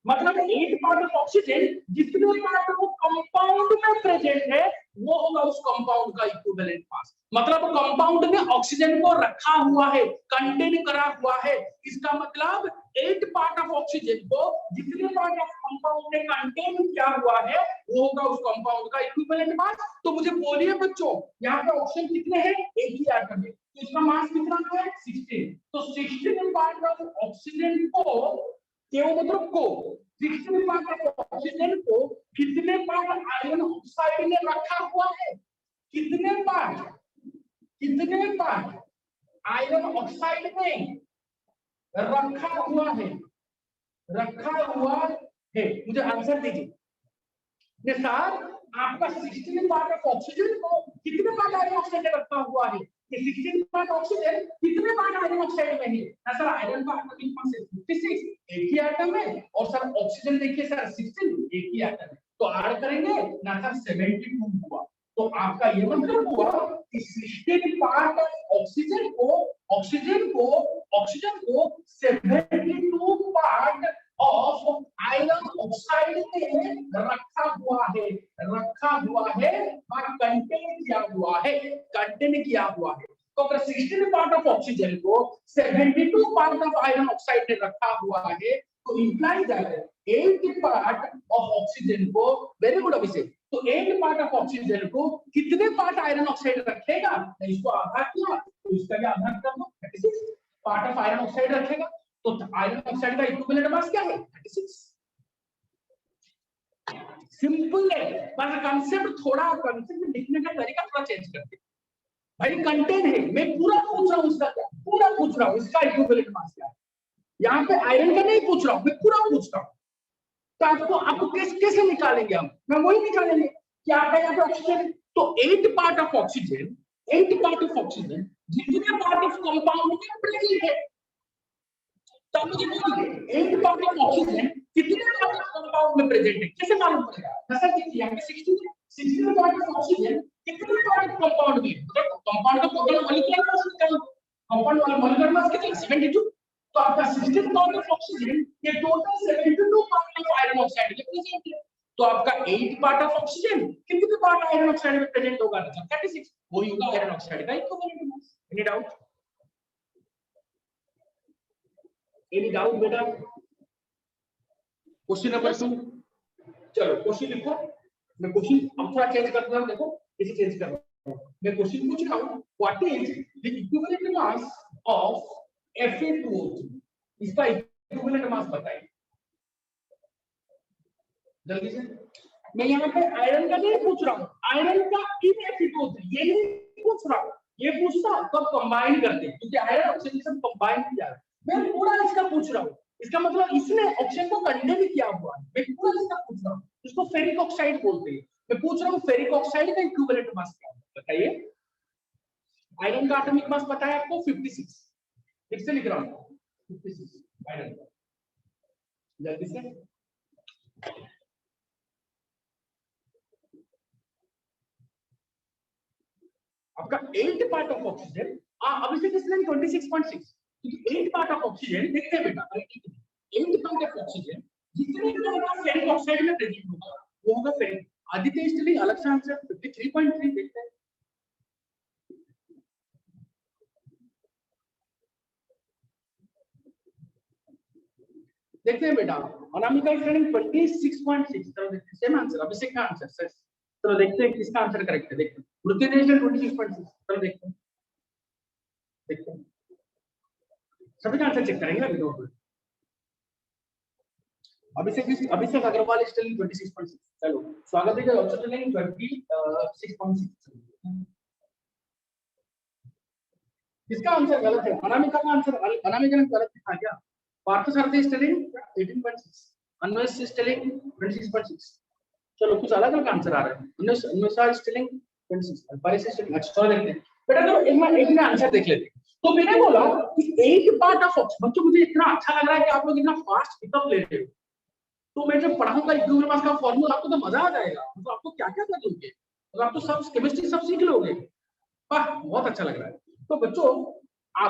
Speaker 2: मतलब 8 पार्ट ऑफ ऑक्सीजन जितने पार्ट ऑफ कंपाउंड में प्रेजेंट है वो होगा उस कंपाउंड का इक्विवेलेंट मास। मतलब कंपाउंड में ऑक्सीजन को रखा हुआ है, कंटेन करा हुआ है, इसका मतलब 8 पार्ट ऑफ ऑक्सीजन को जितने पार्ट ऑफ कंपाउंड में कंटेन किया हुआ है वो होगा उस कंपाउंड का इक्विवेलेंट मास। तो मुझे बोलिए बच्चों यहाँ पे ऑक्सीजन कितने हैं, एक ही एटम है, तो इसका मास कितना है 16, तो 16 पार्ट ऑफ ऑक्सीजन को क्यों मतलब को 16 पार्ट ऑफ ऑक्सीजन को कितने पार्ट आयरन ऑक्साइड ने रखा हुआ है, कितने पार्ट आयरन ऑक्साइड ने रखा हुआ है, मुझे आंसर दीजिए सर। आपका 16 पार्ट ऑफ ऑक्सीजन को कितने पार्ट आयरन ऑक्साइड ने रखा हुआ है, ये 16 पार्ट ऑक्सीजन कितने पार्ट आयरन ऑक्साइड में है ना सर, आयरन का एटॉमिक मास 56 एक ही एटम है, और सर ऑक्सीजन देखिए सर 16 एक ही एटम है, तो ऐड करेंगे ना सर 72 हुआ। तो आपका ये मतलब हुआ कि 16 पार्ट ऑफ ऑक्सीजन को 72 पार्ट ऑफ आयरन ऑक्साइड ने रखा हुआ है और कंटेन किया हुआ है। तो अगर 16 पार्ट ऑफ ऑक्सीजन को 72 पार्ट ऑफ आयरन ऑक्साइड ने रखा हुआ है तो imply that 8 part of oxygen को, वेरी गुड अभिषेक, तो 8 पार्ट ऑफ ऑक्सीजन को कितने पार्ट आयरन ऑक्साइड रखेगा, इसको आधा किया तो इसका भी आधा कर दो, 36 पार्ट ऑफ आयरन ऑक्साइड रखेगा, तो आयरन ऑक्साइड का इक्विवेलेंट मास क्या है 36। सिंपल है, बस कंसेप्ट लिखने का तरीका थोड़ा चेंज करते हैं। भाई कंटेंट है, मैं पूरा पूछ रहा हूँ उसका क्या, पूरा पूछ रहा हूँ इसका इक्विवेलेंट मास क्या है, यहाँ पे आयरन का नहीं पूछ रहा हूँ, मैं पूरा पूछ रहा हूँ। तो आपको कैसे निकालेंगे हम, मैं वही निकालेंगे कि आपका यहाँ पे ऑक्सीजन, तो 8 पार्ट ऑफ ऑक्सीजन जितने पार्ट ऑफ कंपाउंड में प्रेजेंट है, तो मुझे बोलिए 8 पार्ट ऑफ ऑक्सीजन कितने पार्ट ऑफ कंपाउंड में प्रेजेंट है, कैसे मालूम पड़ेगा, नजर देखिए यहाँ पे 16 पार्ट ऑफ ऑक्सीजन कितने पार्ट ऑफ कंपाउंड में, मतलब कंपाउंड का टोटल मॉलिक्यूलर मास कितना है, कंपाउंड वाला मॉलिक्यूलर मास कितना है 72, तो आपका 16 पार्ट ऑफ ऑक्सीजन ये total 72 part of iron oxide में प्रेजेंट है, तो आपका 8 पार्ट ऑफ ऑक्सीजन कितने पार्ट आयरन ऑक्साइड में प्रेजेंट होगा, 36, वही होगा आयरन ऑक्साइड का इक्विवेलेंट मास। एनी डाउट, बेटा? क्वेश्चन नंबर 2, चलो क्वेश्चन लिखो, मैं क्वेश्चन अब थोड़ा चेंज करता हूं, देखो इसे चेंज कर रहा हूं, मैं क्वेश्चन पूछ रहा हूं what is the equivalent mass of Fe2O3, इसका इक्विवेलेंट मास बताइए जल्दी से। मैं यहाँ पे आयरन का नहीं पूछ रहा हूँ, आयरन का इन Fe2O3 ये नहीं पूछ रहा हूँ, ये पूछता तो कंबाइन करते हैं, क्योंकि आयरन ऑक्सीजन सब कंबाइन किया है। मैं पूरा इसका पूछ रहा हूँ, इसका मतलब इसने ऑक्सीजन को कंडेंस किया हुआ है। मैं पूरा इसका पूछ रहा हूँ, इसको फेरिक ऑक्साइड बोलते हैं। मैं पूछ रहा हूँ फेरिक ऑक्साइड का इक्विवेलेंट मास क्या है बताइए। आयरन का एटॉमिक मास पता है आपको 56, फिर से लिख रहा हूँ 56 आयरन का, जल्दी से। आपका 8 पार्ट ऑफ ऑक्सीजन, अभी से किसने 26.6, क्योंकि 8 पार्ट ऑफ ऑक्सीजन देखते हैं बेटा, 8 पार्ट ऑफ ऑक्सीजन जितने का फेरिक ऑक्साइड में प्रेजेंट होगा वो होगा फेरिक। आदित्य स्टिलिंग अलग से आंसर 53.3 देखते हैं। देखते हैं बेटा, अनामिका स्टिलिंग 26.6, चलो देखते हैं सेम आंसर, अभिषेक का आंसर सर। चलो देखते हैं किसका आंसर करेक्ट है, देखते हैं। पृथ्वी 26.6, चलो देखते हैं, देखते हैं सभी का आंसर चेक करेंगे अभी। अभिषेक अग्रवाल स्टिलिंग 26.6, चलो स्वागत है ऑप्शन स्टिलिंग 26.6। इसका आंसर गलत है, अनामिका का आंसर, अनामिका ने गलत लिखा क्या? पार्थसारथी स्टिलिंग 18.6, अन्वेष स्टिलिंग 26.6। चलो कुछ अलग अलग आंसर आ रहा है। अन्वेषा स्टिलिंग 26, पारिस स्टिलिंग। अच्छा देखते हैं बेटा, तो एक में आंसर देख लेते हैं। तो मैंने बोला कि 8 पार्ट ऑफ ऑक्सीजन, बच्चों मुझे इतना अच्छा लग रहा है कि आप लोग इतना फास्ट पिकअप ले रहे हो। तो मैं जब पढ़ाऊंगा इक्विवेलेंट मास का फॉर्मूला, आपको तो मजा आ जाएगा। तो आपको क्या क्या कर लोगे, तो आप तो सब केमिस्ट्री सब सीख लोगे। वाह बहुत अच्छा लग रहा है। तो बच्चों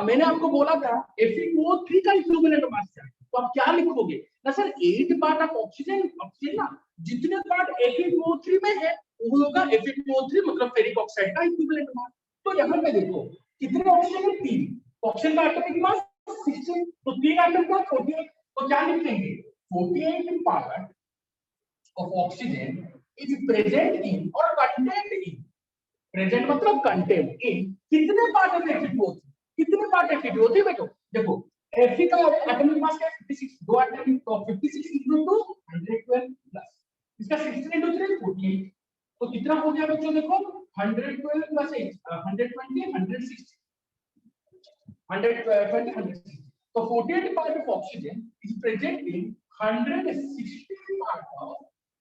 Speaker 2: मैंने आपको बोला था Fe2O3 का इक्विवेलेंट मास क्या है, तो आप क्या लिखोगे ना sir? 8 part of oxygen, oxygen ना जितने पार्ट Fe2O3 में है वो होगा Fe2O3 मतलब फेरिक ऑक्साइड का इक्विवेलेंट मास। तो यहाँ पे देखो कितने ऑक्सीजन है? 3। ऑक्सीजन का एटॉमिक मास 16, तो 3 एटम का 48, तो क्या लिखेंगे? 48 part of oxygen is present in or contained in, present मतलब contained in कितने पार्ट है Fe2O3? कितने पार्ट है Fe2O3 बेटो? देखो Fe का एटॉमिक मास क्या है? 56, दो एटम, तो 56 इक्वल टू 112 प्लस इसका 16 into 3 48, तो कितना हो गया बच्चों? देखो 112 प्लस 120 160, 120 160, तो 48 part of oxygen is present in 160 part of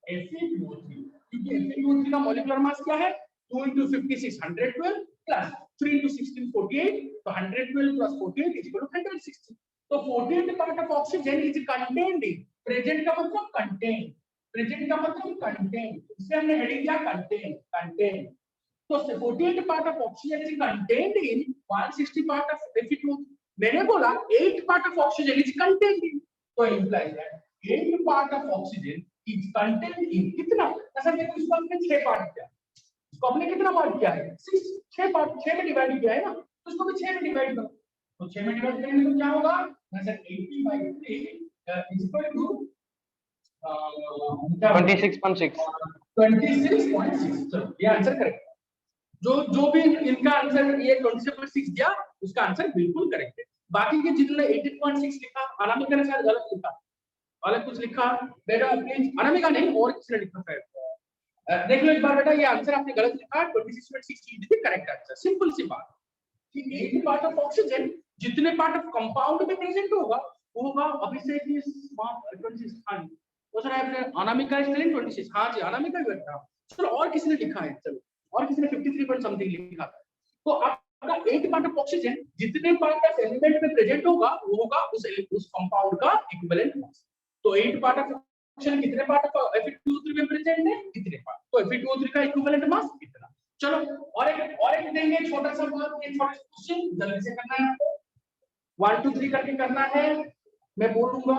Speaker 2: Fe2O3, क्योंकि Fe2O3 का मॉलिक्यूलर मास क्या है? 2 into 56 112 plus 3 into 16 48, तो 112 plus 48 is equal to 160। तो 48 part of oxygen is contained in, present का मतलब contained, present का मतलब contained, इसे हमने हेडिंग दिया contained, contained। तो 48 part of oxygen is contained in 160 part of Fe2O3। मैंने बोला 8 part of oxygen is contained in, तो implies that 8 part of oxygen is contained in कितना? ऐसा देखो इसको हमने 6 पार्ट किया, इसको हमने कितना पार्ट किया है? 6 पार्ट, 6 में डिवाइड किया है ना, तो इसको भी 6 में डिवाइड करो। तो 6 में डिवाइड करेंगे तो क्या होगा? Sir 80/3 is equal to
Speaker 3: 26.6।
Speaker 2: 26.6, चलो ये आंसर करेक्ट। जो भी इनका आंसर ये 26.6 दिया उसका आंसर बिल्कुल करेक्ट है। बाकी के जिन्होंने 18.6 लिखा, अनामिका ने शायद गलत लिखा, अलग कुछ लिखा बेटा प्लीज, अनामिका नहीं और किसने लिखा है? देख लो एक बार बेटा, ये आंसर आपने गलत लिखा, 26.6 is the correct answer. Simple सी बात कि 8 पार्ट ऑफ ऑक्सीजन जितने पार्ट ऑफ कंपाउंड में प्रेजेंट होगा वो होगा। अभिषेक की 26, हां तो सर आपने अनामिका स्टिलिंग 26, हां जी अनामिका भी बैठा। चलो और किसने लिखा है? चलो और किसने 53 पॉइंट समथिंग लिखा था? तो आपका 8 पार्ट ऑफ ऑक्सीजन जितने पार्ट ऑफ एलिमेंट में प्रेजेंट होगा वो होगा उस कंपाउंड का इक्विवेलेंट मास। तो 8 पार्ट ऑफ ऑक्सीजन कितने पार्ट ऑफ Fe2O3 में प्रेजेंट है? कितने पार्ट, तो Fe2O3 का इक्विवेलेंट मास कितना। चलो और एक देंगे छोटा सा बात, ये छोटा क्वेश्चन जल्दी से करना है आपको, 1 2 3 करके करना है। मैं बोलूंगा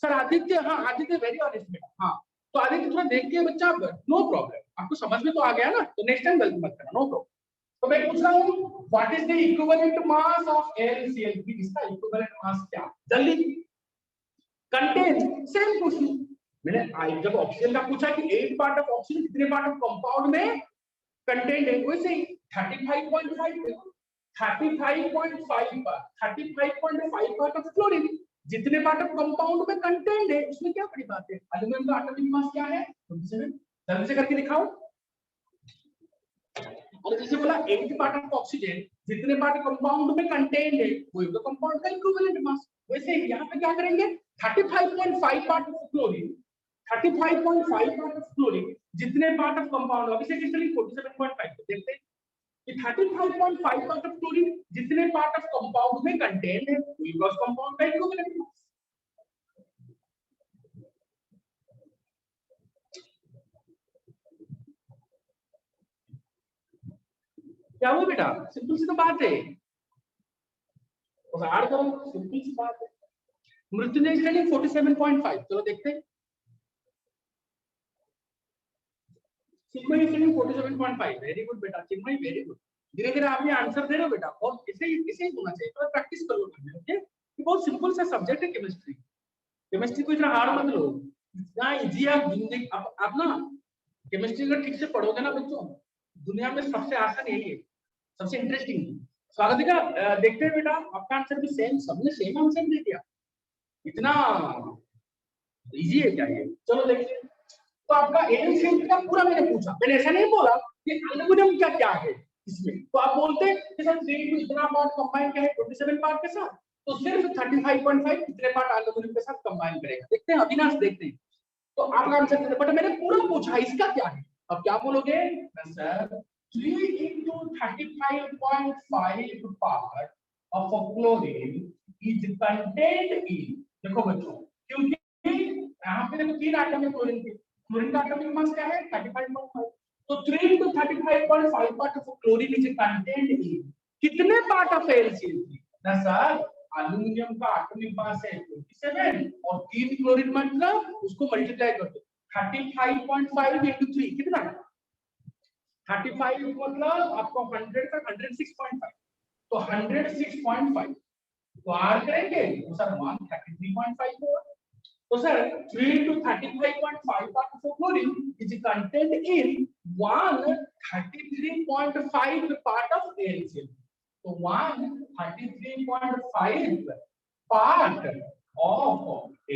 Speaker 2: सर आदित्य, हाँ आदित्य वेरी ऑनेस्ट बेटा, हाँ तो आदित्य थोड़ा देख के बच्चा, नो प्रॉब्लम, आपको समझ में तो आ गया ना, तो नेक्स्ट टाइम गलती मत करना, नो प्रॉब्लम। तो मैं पूछ रहा हूँ what is the equivalent mass of LCl3, इसका इक्विवेलेंट मास क्या? जल्दी कंटेन, सेम क्वेश्चन मैंने जब ऑक्सीजन का पूछा कि 8 पार्ट ऑफ ऑक्सीजन कितने पार्ट ऑफ कंपाउंड में कंटेंट है, वैसे ही 35.5 पार्ट ऑफ क्लोरीन जितने पार्ट ऑफ कंपाउंड में कंटेंट है, उसमें क्या बड़ी बात है? एल्यूमिनियम का एटॉमिक मास क्या है? 27। जल्दी से करके दिखाओ। और जैसे बोला 80 पार्ट ऑफ ऑक्सीजन जितने पार्ट कंपाउंड में कंटेन्ड है वही तो कंपाउंड का इक्विवेलेंट मास। वैसे यहाँ पे क्या करेंगे 35.5 part of chlorine 35.5 part of chlorine जितने पार्ट ऑफ कंपाउंड अभी से कितने 47.5 देखते हैं कि 35.5 पार्ट ऑफ क्लोरीन जितने पार्ट ऑफ कंपाउंड में कंटेन्ड है वही बस कंपाउंड का इक्विवेलेंट मास। क्या हुआ बेटा सिंपल सी तो बात है उधार करो सिंपल सी बात है। मृत्युंजय श्रेणी 47.5 चलो देखते हैं चिन्मय श्रेणी 47.5 वेरी गुड बेटा चिन्मय वेरी गुड धीरे धीरे आप ये आंसर दे रहे हो बेटा और इसे ही होना चाहिए तो प्रैक्टिस कर लो ओके ये बहुत सिंपल सा सब्जेक्ट है केमिस्ट्री केमिस्ट्री को इतना हार्ड मत लो इतना इजी है जिंदगी आप ना केमिस्ट्री अगर ठीक से पढ़ोगे ना बच्चों दुनिया में सबसे आसान यही है सबसे इंटरेस्टिंग स्वागतिका देखते हैं बेटा आपका आंसर भी सेम सबने सेम आंसर दे दिया इतना इजी है क्या ये चलो देखते हैं तो आपका एएनसीएल का पूरा मैंने पूछा मैंने ऐसा नहीं बोला कि एल्युमिनियम क्या क्या है इसमें तो आप बोलते हैं कि सर 3 इतना पार्ट कंबाइन क्या है 27 पार्ट के साथ तो सिर्फ 35.5 कितने पार्ट एल्युमिनियम के साथ कंबाइन करेगा देखते हैं अविनाश देखते हैं तो आपका आंसर बट मैंने पूरा पूछा इसका क्या है अब क्या बोलोगे sir 3 into 35.5 part of a chlorine is contained in देखो बच्चों क्योंकि यहाँ पे देखो 3 आटम है क्लोरीन के क्लोरीन का एटॉमिक मास क्या है 35.5 तो 3 into 35.5 part of a chlorine is contained in कितने पार्ट ऑफ AlCl3 ना सर एल्युमिनियम का एटॉमिक मास है 27 और 3 क्लोरीन मतलब उसको मल्टीप्लाई कर दो 35.5 into 3 कितना 35 मतलब आपको 100 का 106.5 तो 106.5 तो आर करेंगे तो सर 133.5 होगा तो sir 3 into 35.5 part of chlorine is contained in 133.5 part of AlCl तो 133.5 part of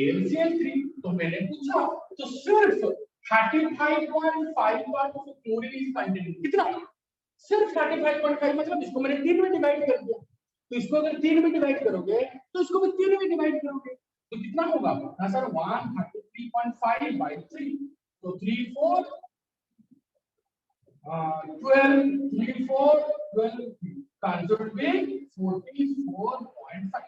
Speaker 2: AlCl3 तो मैंने पूछा तो सिर्फ 35.5 part of chlorine is contained कितना सिर्फ 35.5 मतलब इसको मैंने 3 में डिवाइड कर दिया तो इसको अगर 3 में डिवाइड करोगे तो इसको भी 3 में डिवाइड करोगे तो कितना होगा ना सर 133.5 by 3 तो 3 4 12 3 4 12 का आंसर भी 44.5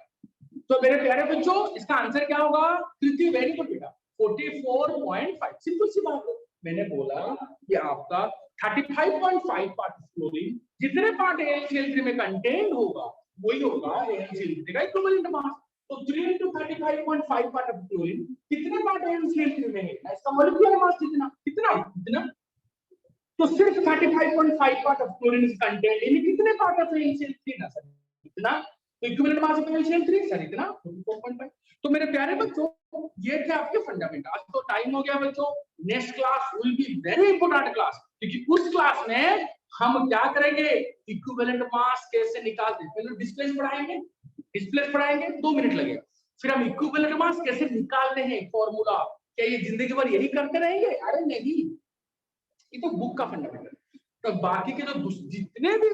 Speaker 2: तो मेरे प्यारे बच्चों इसका आंसर क्या होगा कृति वेरी गुड बेटा 44.5 सिंपल सी बात है मैंने बोला कि आपका 35.5 पार्ट ऑफ क्लोरीन जितने पार्ट AlCl3 में कंटेन्ड होगा वही होगा AlCl3 का इक्विवेलेंट मास तो 3 into 35.5 पार्ट ऑफ क्लोरीन कितने पार्ट AlCl3 में है इसका मॉलिक्यूलर मास कितना कितना कितना तो सिर्फ 35.5 part of chlorine is contained in कितने पार्ट ऑफ AlCl3 ना सर इतना तो equivalent mass of AlCl3 sir इतना 44.5 तो मेरे प्यारे बच्चों ये थे आपके फंडामेंटल आज तो टाइम हो गया बच्चों next class will be very important class क्योंकि उस क्लास में हम क्या करेंगे इक्विवेलेंट मास कैसे निकालते हैं पहले डिस्प्लेस पढ़ाएंगे 2 मिनट लगेगा फिर हम इक्विवेलेंट मास कैसे निकालते हैं फॉर्मूला क्या ये जिंदगी भर यही करते रहेंगे अरे नहीं ये तो बुक का फंडामेंटल तो बाकी के जो जितने भी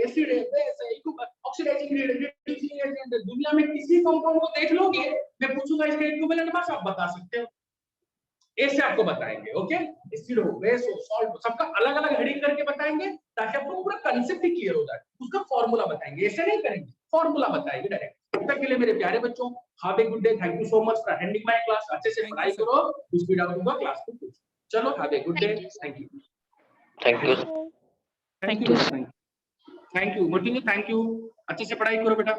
Speaker 2: एसिड है बेस है ऑक्सीडाइजिंग एजेंट दुनिया में किसी कंपाउंड को देख लोगे मैं पूछूंगा इसका इक्विवेलेंट मास आप बता सकते हो ऐसे आपको बताएंगे ओके एसिड हो बेस हो सॉल्ट हो सबका अलग अलग हेडिंग करके बताएंगे ताकि आपको पूरा कांसेप्ट ही क्लियर हो जाए उसका फार्मूला बताएंगे ऐसे नहीं करेंगे फार्मूला बताएंगे डायरेक्ट तब तक के लिए मेरे प्यारे बच्चों have a good day thank you so much for attending my class अच्छे से पढ़ाई करो कुछ भी डाउट होगा क्लास को पूछो चलो have a good day thank you thank you Mrityunjay thank you अच्छे से पढ़ाई करो बेटा